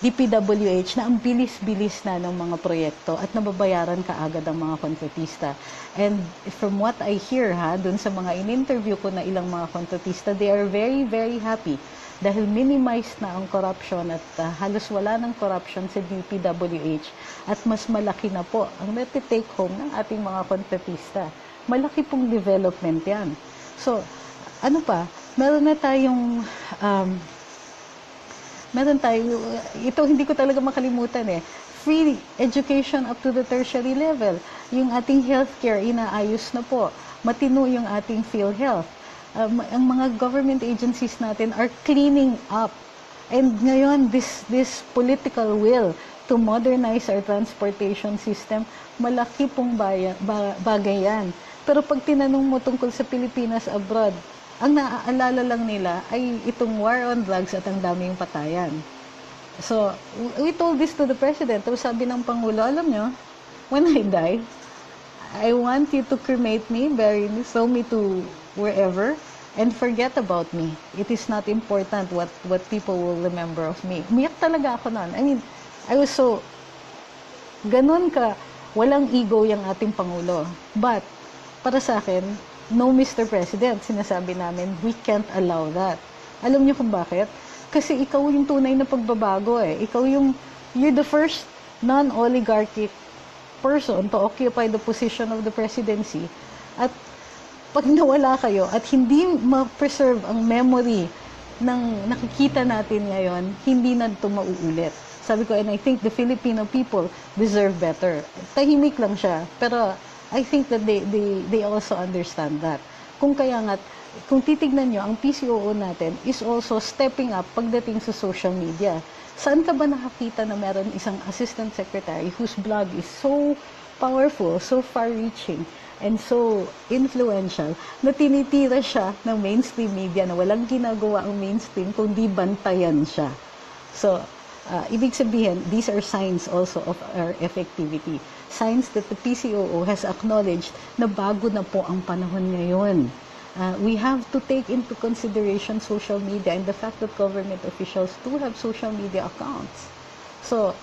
DPWH na ang bilis-bilis na ng mga proyekto at nababayaran kaagad ang mga kontratista. And from what I hear, dun sa mga in-interview ko na ilang mga kontratista, they are very, very happy dahil minimized na ang corruption at halos wala ng corruption sa DPWH at mas malaki na po ang take home ng ating mga kontratista. Malaki pong development yan. So, ano pa, meron tayo, ito hindi ko talaga makalimutan free education up to the tertiary level. Yung ating healthcare, inaayos na po. Matino yung ating PhilHealth. Ang mga government agencies natin are cleaning up. And ngayon, this political will to modernize our transportation system, malaki pong bagay yan. Pero pag tinanong mo tungkol sa Pilipinas abroad, ang naaalala lang nila ay itong war on drugs at ang daming patayan. So, we told this to the President. Tapos sabi ng Pangulo, alam nyo, when I die, I want you to cremate me, bury me, throw me to wherever, and forget about me. It is not important what people will remember of me. Umiyak talaga ako noon. I mean, I was so, ganun ka, walang ego yung ating Pangulo. But, para sa akin, no, Mr. President, sinasabi namin, we can't allow that. Alam niyo kung bakit? Kasi ikaw yung tunay na pagbabago you're the first non-oligarchic person to occupy the position of the presidency. At pag nawala kayo at hindi ma-preserve ang memory ng nakikita natin ngayon, hindi na ito mauulit. Sabi ko, and I think the Filipino people deserve better. Tahimik lang siya, pero I think that they also understand that. Kung titignan nyo, ang PCOO natin is also stepping up pagdating sa social media. Saan ka ba nakakita na meron isang assistant secretary whose blog is so powerful, so far-reaching, and so influential, na tinitira siya ng mainstream media na walang ginagawa ang mainstream kundi bantayan siya. So, ibig sabihin, these are signs also of our effectivity. Signs that the PCOO has acknowledged na bago na po ang panahon ngayon. We have to take into consideration social media and the fact that government officials do have social media accounts. So,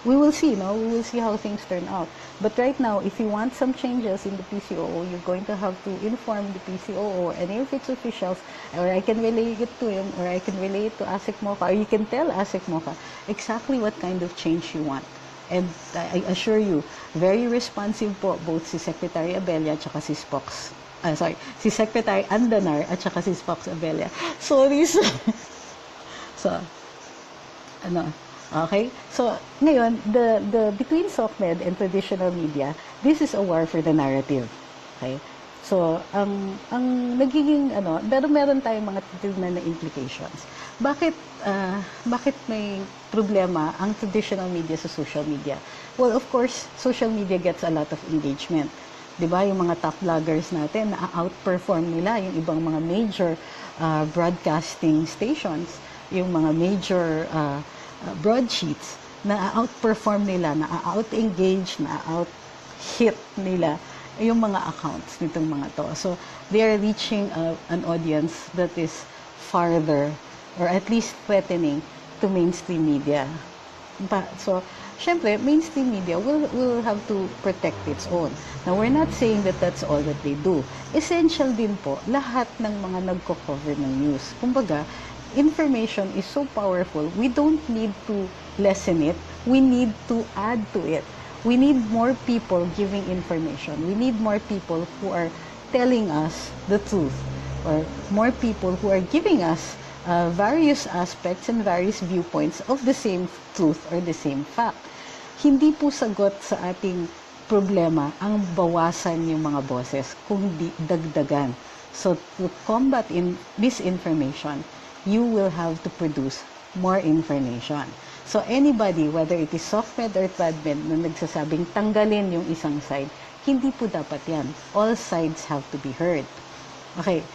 we will see, we will see how things turn out. But right now, if you want some changes in the PCOO, you're going to have to inform the PCOO or any of its officials, or I can relay it to him, or I can relay it to ASIC Mocha, or you can tell ASIC Mocha exactly what kind of change you want. And I assure you, very responsive po both si Secretary Abella at saka si Spox. Si Secretary Andanar at saka si Spox Abella. Sorry. So, okay? So, ngayon, the between SOCMED and traditional media, this is a war for the narrative. Okay? So, ang nagiging, pero meron tayong mga titignan na implications. Bakit may problema ang traditional media sa social media? Well, of course, social media gets a lot of engagement. Diba? Yung mga top vloggers natin, na-outperform nila yung ibang mga major broadcasting stations, yung mga major broadsheets, na-outperform nila, na-out-engage, na-out-hit nila yung mga accounts nitong mga to. So, they are reaching an audience that is farther or at least threatening to mainstream media. So, syempre, mainstream media will have to protect its own. Now, we're not saying that that's all that they do. Essential din po, lahat ng mga nagko-cover ng news. Kumbaga, information is so powerful, we don't need to lessen it, we need to add to it. We need more people giving information. We need more people who are telling us the truth, or more people who are giving us various aspects and various viewpoints of the same truth or the same fact. Hindi po sagot sa ating problema ang bawasan yung mga boses, kundi dagdagan. So to combat misinformation, you will have to produce more information. So anybody, whether it is SOCMED or TradMed, na nagsasabing tanggalin yung isang side, hindi po dapat yan. All sides have to be heard. Okay.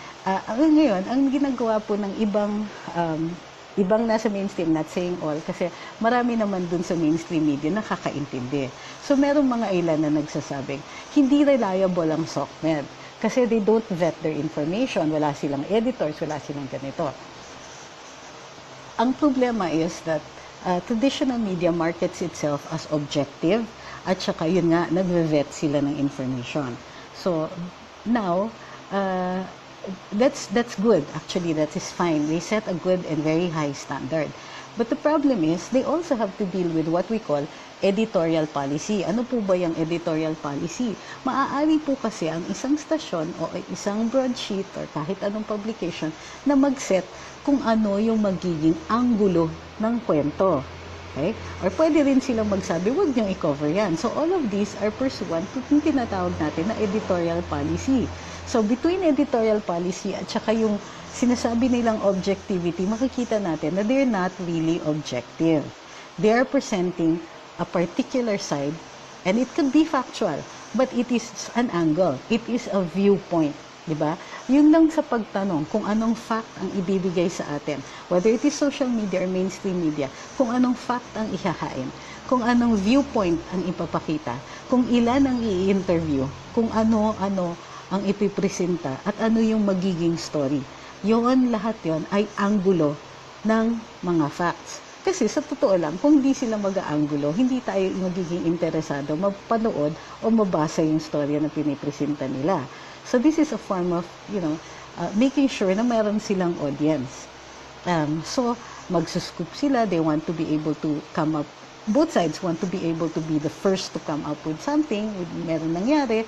Ngayon, ang ginagawa po ng ibang nasa mainstream, not saying all, kasi marami naman dun sa mainstream media nakakaintindi. So merong mga ilan na nagsasabing, hindi reliable ang SOCMED kasi they don't vet their information. Wala silang editors, wala silang ganito. Ang problema is that traditional media markets itself as objective at saka yun nga, nagve-vet sila ng information. So, now, that's good. Actually, that is fine. They set a good and very high standard. But the problem is, they also have to deal with what we call editorial policy. Ano po ba yung editorial policy? Maaari po kasi ang isang stasyon o isang broadsheet or kahit anong publication na mag-set kung ano yung magiging anggulo ng kwento. Okay? Or pwede rin silang magsabi, huwag niyong i-cover yan. So all of these are pursuant to yung tinatawag natin na editorial policy. So between editorial policy at saka yung sinasabi nilang objectivity, makikita natin na they're not really objective. They are presenting a particular side, and it could be factual, but it is an angle. It is a viewpoint. Diba? Yun lang sa pagtanong kung anong fact ang ibibigay sa atin. Whether it is social media or mainstream media, kung anong fact ang ihahain, kung anong viewpoint ang ipapakita, kung ilan ang i-interview, kung ano-ano ang ipipresenta, at ano yung magiging story. Yun, lahat yon ay anggulo ng mga facts. Kasi sa totoo lang, kung di sila mag-aangulo, hindi tayo magiging interesado mapanood o mabasa yung storya na pinipresenta nila. So this is a form of, making sure na meron silang audience. So magsuscoop sila, they want to be able to come up, both sides want to be able to be the first to come up with something, meron nangyari,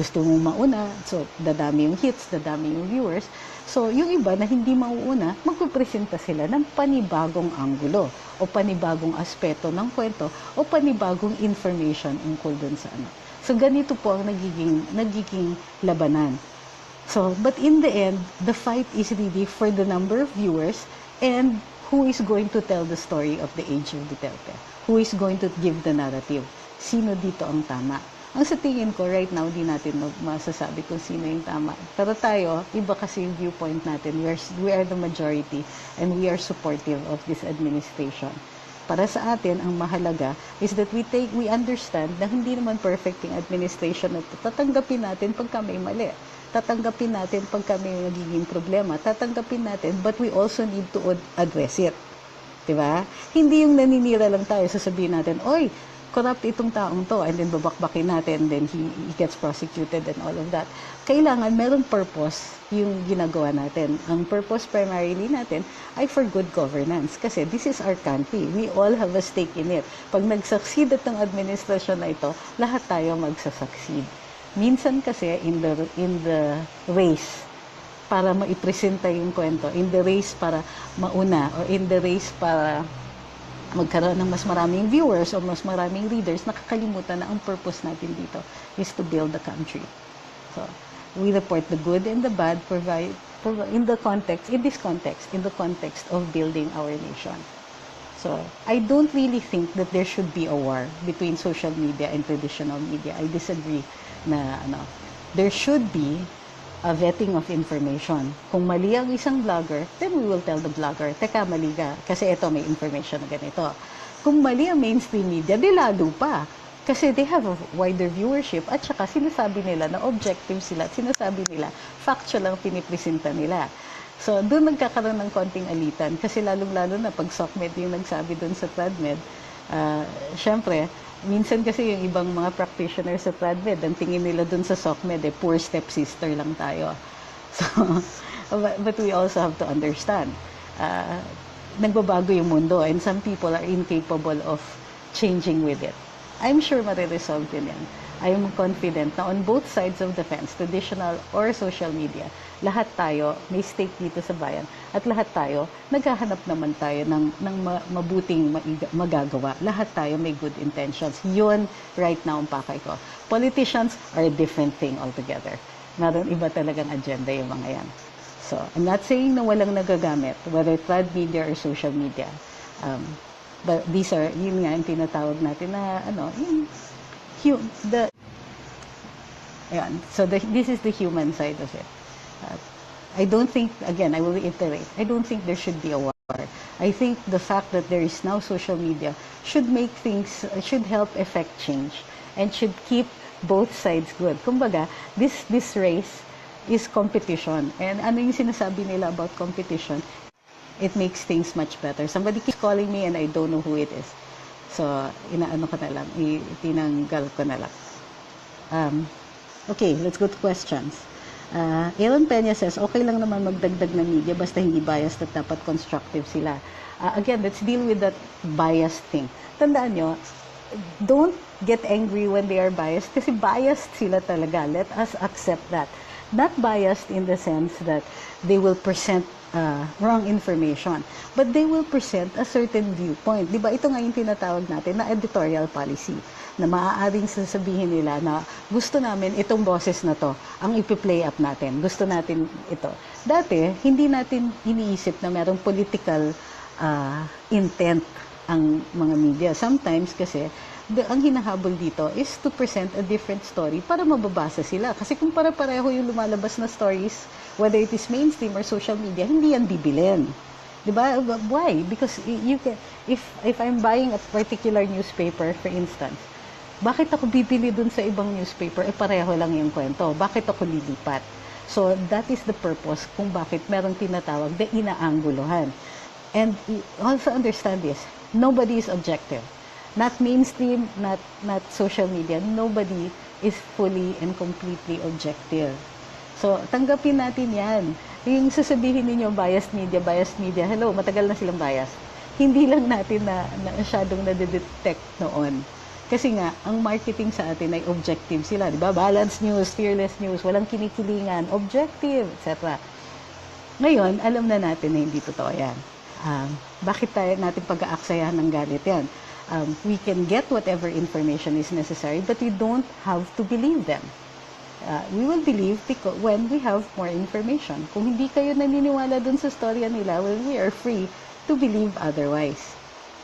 gusto mong mauna, so dadami yung hits, dadami yung viewers. So yung iba na hindi mauuna, magpupresenta sila ng panibagong anggulo o panibagong aspeto ng kwento o panibagong information ungkol dun sa ano. So ganito po ang nagiging labanan. So, but in the end, the fight is really for the number of viewers and who is going to tell the story of the age of Duterte. Who is going to give the narrative. Sino dito ang tama? Ang sa tingin ko, right now, di natin masasabi kung sino yung tama. Pero tayo, iba kasi yung viewpoint natin. We are the majority and we are supportive of this administration. Para sa atin, ang mahalaga is that we understand na hindi naman perfect yung administration at tatanggapin natin pagka may mali. Tatanggapin natin pagka may nagiging problema. Tatanggapin natin, but we also need to address it. Diba? Hindi yung naninira lang tayo, sasabihin natin, oy, corrupt itong taong to, and then babakbakin natin, then he gets prosecuted and all of that. Kailangan merong purpose yung ginagawa natin. Ang purpose primarily natin ay for good governance. Kasi this is our country. We all have a stake in it. Pag nag-succeed itong administrasyon na ito, lahat tayo magsa-succeed. Minsan kasi in the race para maipresenta yung kwento, in the race para mauna, or in the race para magkaroon ng mas maraming viewers o mas maraming readers, nakakalimutan na ang purpose natin dito is to build the country. So, we report the good and the bad in the context of building our nation. So, I don't really think that there should be a war between social media and traditional media. I disagree na there should be a vetting of information. Kung mali ang isang vlogger, then we will tell the vlogger, teka, mali ka, kasi ito may information na ganito. Kung mali ang mainstream media, di lalo pa. Kasi they have a wider viewership, at saka sinasabi nila na objective sila, at sinasabi nila, factual ang pinipresenta nila. So, doon nagkakaroon ng konting alitan, kasi lalong-lalo na pag SOCMED yung nagsabi doon sa TradMed, syempre, minsan kasi yung ibang mga practitioners sa TradMed, ang tingin nila dun sa SOCMED, poor stepsister lang tayo. So, but we also have to understand, nagbabago yung mundo, and some people are incapable of changing with it. I'm sure mariresolve din yan. I am confident na on both sides of the fence, traditional or social media, lahat tayo may stake dito sa bayan, at lahat tayo, naghahanap naman tayo ng mabuting magagawa. Lahat tayo may good intentions. Yun right now ang pakay ko. Politicians are a different thing altogether. Meron iba talagang agenda yung mga yan. So, I'm not saying na walang nagagamit, whether trad media or social media. But these are, yun nga yung tinatawag natin na, this is the human side of it. I don't think, again, I will reiterate, I don't think there should be a war. I think the fact that there is now social media should help effect change and should keep both sides good. Kumbaga, this race is competition. And ano yung sinasabi nila about competition? It makes things much better. Somebody keeps calling me and I don't know who it is. So, inaano ko na lang, itinanggal ko na lang. Okay, let's go to questions. Aaron Peña says, okay lang naman magdagdag ng media basta hindi biased at dapat constructive sila. Again, let's deal with that biased thing. Tandaan nyo, don't get angry when they are biased kasi biased sila talaga. Let us accept that. Not biased in the sense that they will present wrong information, but they will present a certain viewpoint. Diba? Ito nga yung tinatawag natin na editorial policy, na maaaring sasabihin nila na gusto namin itong boses na to, ang ipi-play up natin. Gusto natin ito. Dati, hindi natin iniisip na merong political intent ang mga media. Sometimes kasi, ang hinahabol dito is to present a different story para mababasa sila. Kasi kung para-pareho yung lumalabas na stories, whether it is mainstream or social media, hindi yan bibilin. Diba? Why? Because you can, if I'm buying a particular newspaper, for instance, bakit ako bibili dun sa ibang newspaper? Pareho lang yung kwento. Bakit ako lilipat? So, that is the purpose kung bakit merong tinatawag na inaangguluhan. And also understand this, nobody is objective. Not mainstream, not social media. Nobody is fully and completely objective. So, tanggapin natin yan. Yung sasabihin ninyo, biased media, hello, matagal na silang biased. Hindi lang natin na masyadong nadedetect noon. Kasi nga, ang marketing sa atin ay objective sila. Diba? Balanced news, fearless news, walang kinikilingan, objective, etc. Ngayon, alam na natin na hindi totoo yan. Bakit natin pag-aaksayahan ng galit yan? We can get whatever information is necessary, but we don't have to believe them. We will believe when we have more information. Kung hindi kayo naniniwala dun sa storya nila, well, we are free to believe otherwise.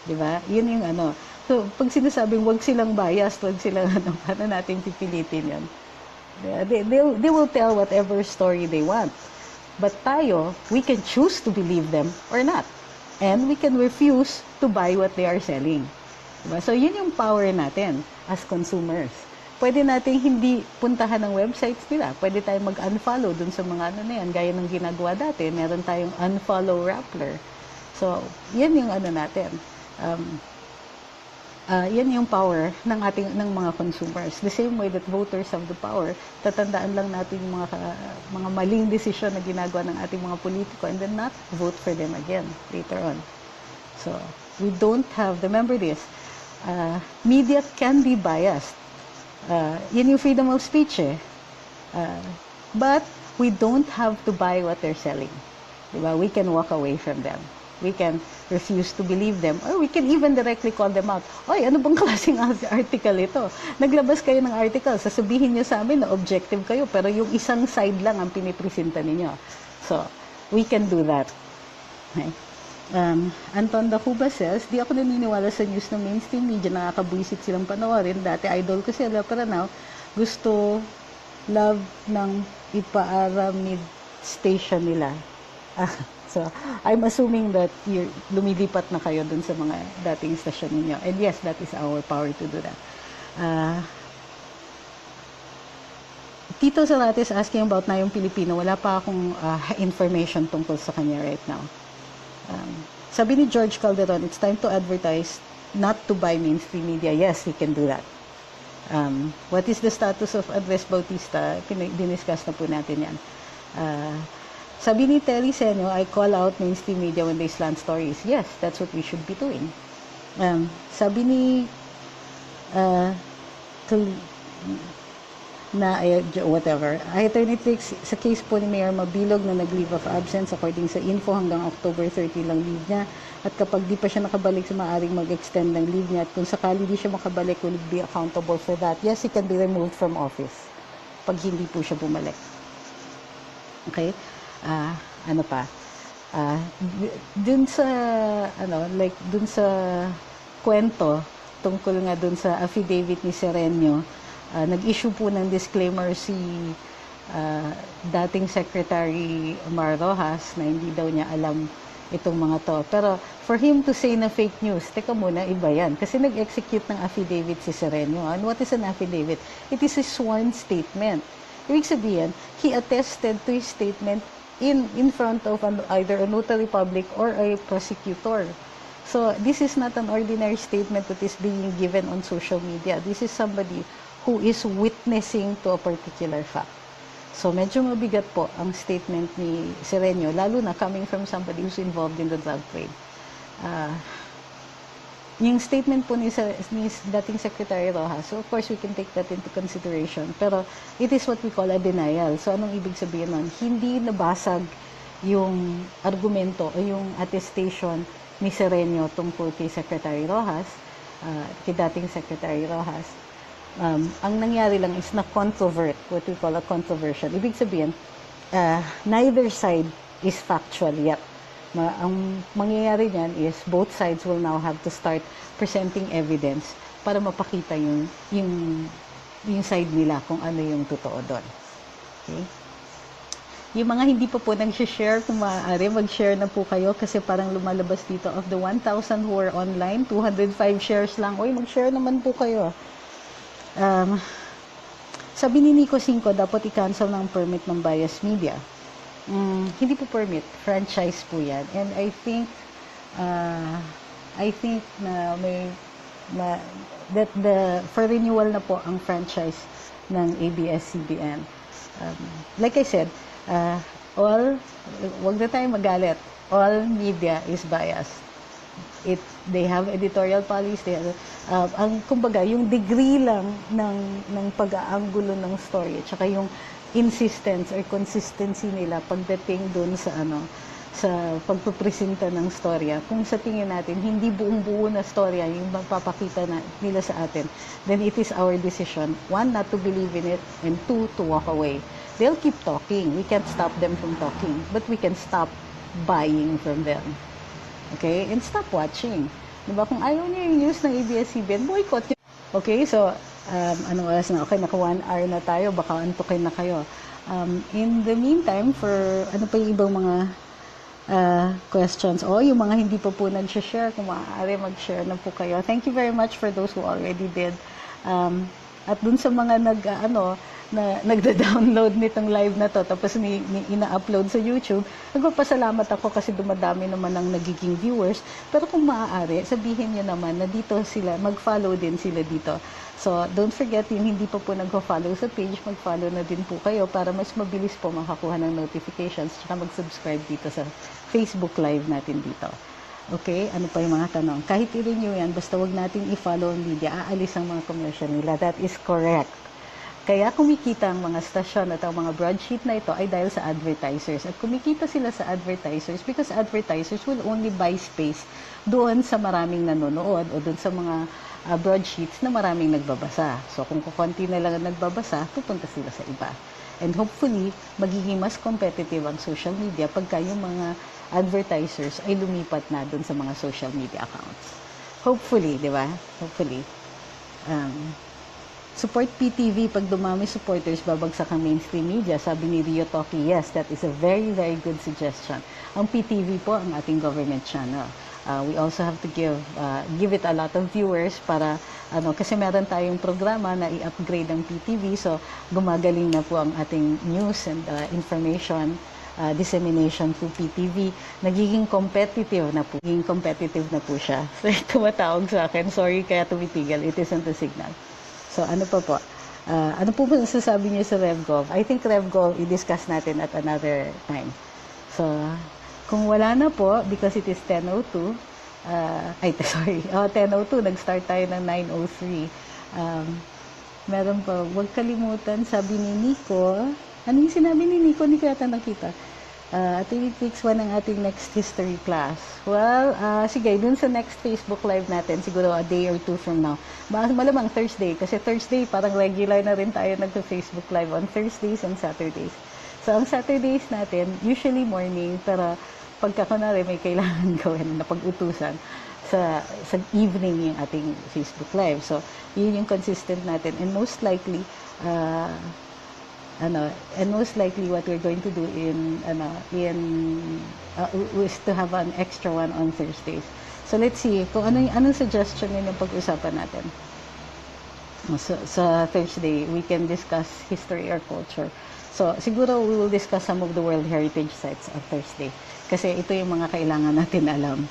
Diba? Yun yung ano. So, pag sinasabing wag silang biased, wag silang paano natin pipilitin yan? They will tell whatever story they want. But tayo, we can choose to believe them or not. And we can refuse to buy what they are selling. Diba? So, yun yung power natin as consumers. Pwede natin hindi puntahan ng websites nila. Pwede tayong mag-unfollow dun sa mga ano na yan. Gaya ng ginagawa dati, meron tayong unfollow Rappler. So, yan yung ano natin. yan yung power ng mga consumers. The same way that voters have the power, tatandaan lang natin yung mga maling desisyon na ginagawa ng ating mga politiko and then not vote for them again later on. So, we don't have, remember this, media can be biased. Yan yung freedom of speech eh. But we don't have to buy what they're selling. Diba? We can walk away from them. We can refuse to believe them, or we can even directly call them out. Oy, ano bang klaseng article ito? Naglabas kayo ng article, sasabihin niyo sa amin na objective kayo, pero yung isang side lang ang pinipresenta ninyo. So, we can do that. Okay. Anton Dacuba says, di ako naniniwala sa news ng mainstream media, nakakabuisit silang panoorin. Dati idol ko sila, pero now, love ng ipaaramid station nila. So, I'm assuming that lumilipat na kayo dun sa mga dating station ninyo. And yes, that is our power to do that. Tito Salate is asking about na yung Pilipino. Wala pa akong information tungkol sa kanya right now. Sabi ni George Calderon, it's time to advertise, not to buy mainstream media. Yes, we can do that. What is the status of Andres Bautista? Diniscuss na po natin yan. Sabi ni Terry Senyo, I call out mainstream media when they slant stories. Yes, that's what we should be doing. Sabi ni whatever. Attorney Trix, sa case po ni Mayor Mabilog na nag-leave of absence, according sa info, hanggang October 30 lang leave niya. At kapag di pa siya nakabalik, maaaring mag-extend ng leave niya. At kung sakali di siya makabalik, will be accountable for that. Yes, he can be removed from office pag hindi po siya bumalik. Okay? Ano pa? Dun sa kwento tungkol nga dun sa affidavit ni Serenio, nag-issue po ng disclaimer si dating Secretary Mar Rojas na hindi daw niya alam itong mga to. Pero for him to say na fake news, teka muna, iba yan. Kasi nag-execute ng affidavit si Serenio. And what is an affidavit? It is a sworn statement. Ibig sabihin, he attested to his statement in front of either a notary public or a prosecutor. So, this is not an ordinary statement that is being given on social media. This is somebody who is witnessing to a particular fact. So, medyo mabigat po ang statement ni Serenio, lalo na coming from somebody who's involved in the drug trade. Yung statement po ni dating Secretary Rojas, so of course we can take that into consideration. Pero it is what we call a denial. So anong ibig sabihin nun? Hindi nabasag yung argumento o yung attestation ni Serenio tungkol kay Secretary Rojas, kay dating Secretary Rojas. Ang nangyari lang is na-controvert, what we call a controversion. Ibig sabihin, neither side is factual yet. Ang mangyayari niyan is both sides will now have to start presenting evidence para mapakita yung side nila kung ano yung totoo doon. Okay? Yung mga hindi pa po nag-share, kung maaari, mag-share na po kayo kasi parang lumalabas dito of the 1,000 who are online, 205 shares lang. Uy, mag-share naman po kayo. Sabi ni Nico Cinco, dapat i-cancel ng permit ng bias media. Hindi po permit, franchise po yan. And I think that for renewal na po ang franchise ng ABS-CBN. Like I said, wag na tayo magalit. All media is biased. They have editorial policy. Kumbaga, yung degree lang ng pag-aanggulo ng story, at saka yung insistence or consistency nila pagdating doon sa pagpupresenta ng storya. Kung sa tingin natin hindi buong-buo na storya yung magpapakita nila sa atin, then it is our decision, one, not to believe in it, and two, to walk away. They'll keep talking. We can't stop them from talking, but we can stop buying from them. Okay? And stop watching. Diba? Kung ayaw niyo yung news ng ABS-CBN, boycott nyo. Okay? So, anong oras na? Okay, naka 1 hour na tayo. Baka antukin na kayo. In the meantime, for ano pa yung ibang mga questions, yung mga hindi pa po nag-share, kung maaari mag-share na po kayo. Thank you very much for those who already did. At dun sa mga na nagda-download nitong live na to tapos ina-upload sa YouTube. Nagpapasalamat ako kasi dumadami naman ang nagiging viewers. Pero kung maaari, sabihin niyo naman na dito sila, mag-follow din sila dito. So, don't forget, yung hindi pa po nag-follow sa page, mag-follow na din po kayo para mas mabilis po makakuha ng notifications tsaka mag-subscribe dito sa Facebook Live natin dito. Okay? Ano pa yung mga tanong? Kahit i-renew yan, basta wag natin i-follow ang media, aalis ang mga commercial nila. That is correct. Kaya kumikita ang mga stasyon at ang mga broadsheet na ito ay dahil sa advertisers. At kumikita sila sa advertisers because advertisers will only buy space doon sa maraming nanonood o doon sa mga broadsheets na maraming nagbabasa. So kung kukunti na lang nagbabasa, pupunta sila sa iba. And hopefully, magiging mas competitive ang social media pagka yung mga advertisers ay lumipat na doon sa mga social media accounts. Hopefully, di ba? Hopefully. Support PTV, pag dumami supporters, babagsak ang mainstream media. Sabi ni Rio Toki, yes, that is a very, very good suggestion. Ang PTV po ang ating government channel. We also have to give it a lot of viewers para, kasi meron tayong programa na i-upgrade ang PTV, so gumagaling na po ang ating news and information dissemination through PTV. Nagiging competitive na po. Nagiging competitive na po siya. So, tumatawag sa akin, sorry, kaya tumitigil. It isn't a signal. So, ano pa po? Ano po masasabi niyo sa RevGov? I think RevGov, i-discuss natin at another time. So, kung wala na po, because it is 10:02, 10:02, nag-start tayo ng 9:03. Meron pa, huwag kalimutan, sabi ni Nico, ano yung sinabi ni Nico? Hindi ko yata nakita. At weeks 1 ang ating next history class. Well, sige, dun sa next Facebook Live natin, siguro a day or two from now. Malamang Thursday, kasi Thursday parang regular na rin tayo nagpa-Facebook Live on Thursdays and Saturdays. So, ang Saturdays natin, usually morning, pero pagka kunwari may kailangan gawin na pag-utusan, sa evening yung ating Facebook Live. So, yun yung consistent natin. And most likely, what we're going to do is to have an extra one on Thursdays. So let's see kung anong suggestion niyo ng pag-usapan natin. So, sa Thursday, we can discuss history or culture. So siguro we will discuss some of the World Heritage Sites on Thursday. Kasi ito yung mga kailangan natin alam.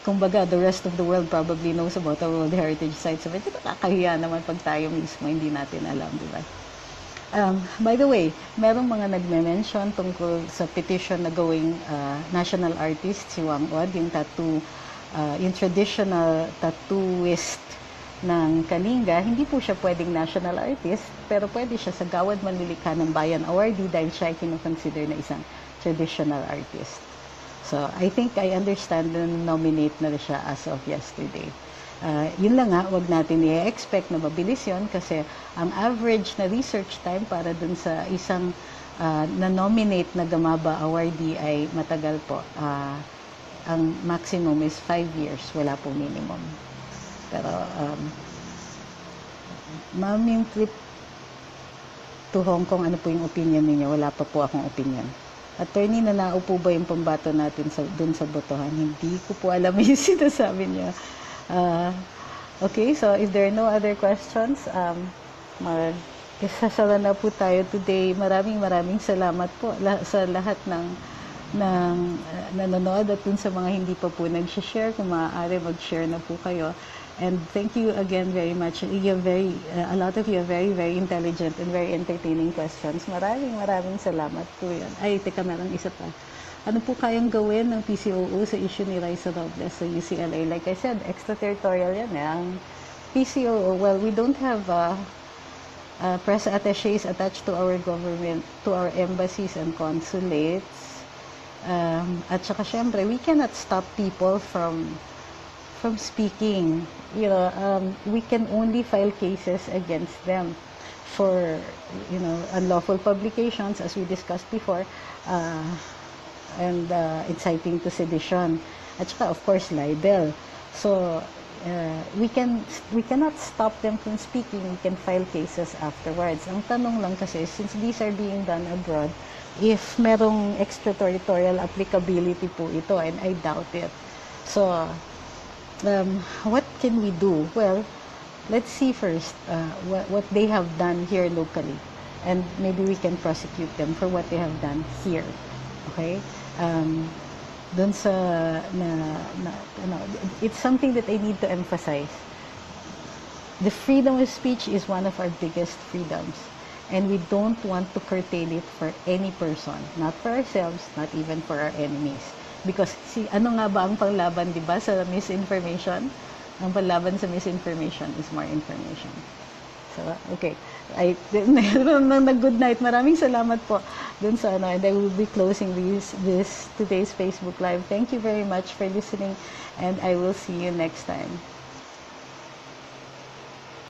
Kumbaga, the rest of the world probably knows about the World Heritage Sites. So, ito nakakahiya naman pag tayo mismo hindi natin alam, di ba? By the way, merong mga nagme-mention tungkol sa petition na gawing national artist si Wang Od, yung yung traditional tattooist ng Kalinga. Hindi po siya pwedeng national artist, pero pwede siya sa Gawad Manlilikha ng Bayan Awardee dahil siya ay kinoconsider na isang traditional artist. So, I think I understand na nominate na siya as of yesterday. Yun lang nga, wag natin i-expect na mabilis yun kasi ang average na research time para dun sa isang na-nominate na Gamaba awardee ay matagal po. Ang maximum is 5 years, wala pong minimum. Pero, ma'am, yung trip to Hong Kong, ano po yung opinion niyo? Wala pa po akong opinion. Attorney, nanao po ba yung pambato natin dun sa botohan? Hindi ko po alam yung sinasabi niya. Okay, so if there are no other questions, mag-isasara na po tayo today. Maraming salamat po sa lahat ng nanonood at dun sa mga hindi pa po nag-share. Kung maaari, mag-share na po kayo. And thank you again very much. A lot of you are very, very intelligent and very entertaining questions. Maraming salamat po yan. Ay, teka, merong isa pa. Ano po kayang gawin ng PCOO sa issue ni Raisa Robles sa UCLA? Like I said, extraterritorial yan. Ang PCOO, well, we don't have press attaches attached to our government, to our embassies and consulates. At saka syempre, we cannot stop people from speaking. We can only file cases against them for, unlawful publications, as we discussed before, and inciting to sedition. At saka, of course, libel. So, we cannot stop them from speaking. We can file cases afterwards. Ang tanong lang kasi, since these are being done abroad, if merong extraterritorial applicability po ito, and I doubt it. So, what can we do? Well, let's see first what they have done here locally, and maybe we can prosecute them for what they have done here. Okay? Dun sa it's something that I need to emphasize. The freedom of speech is one of our biggest freedoms, and we don't want to curtail it for any person, not for ourselves, not even for our enemies. Because ano nga ba ang panglaban, di ba, sa misinformation? Ang panglaban sa misinformation is more information. So, okay. Good night. Maraming salamat po dun sa and I will be closing this today's Facebook Live. Thank you very much for listening, and I will see you next time.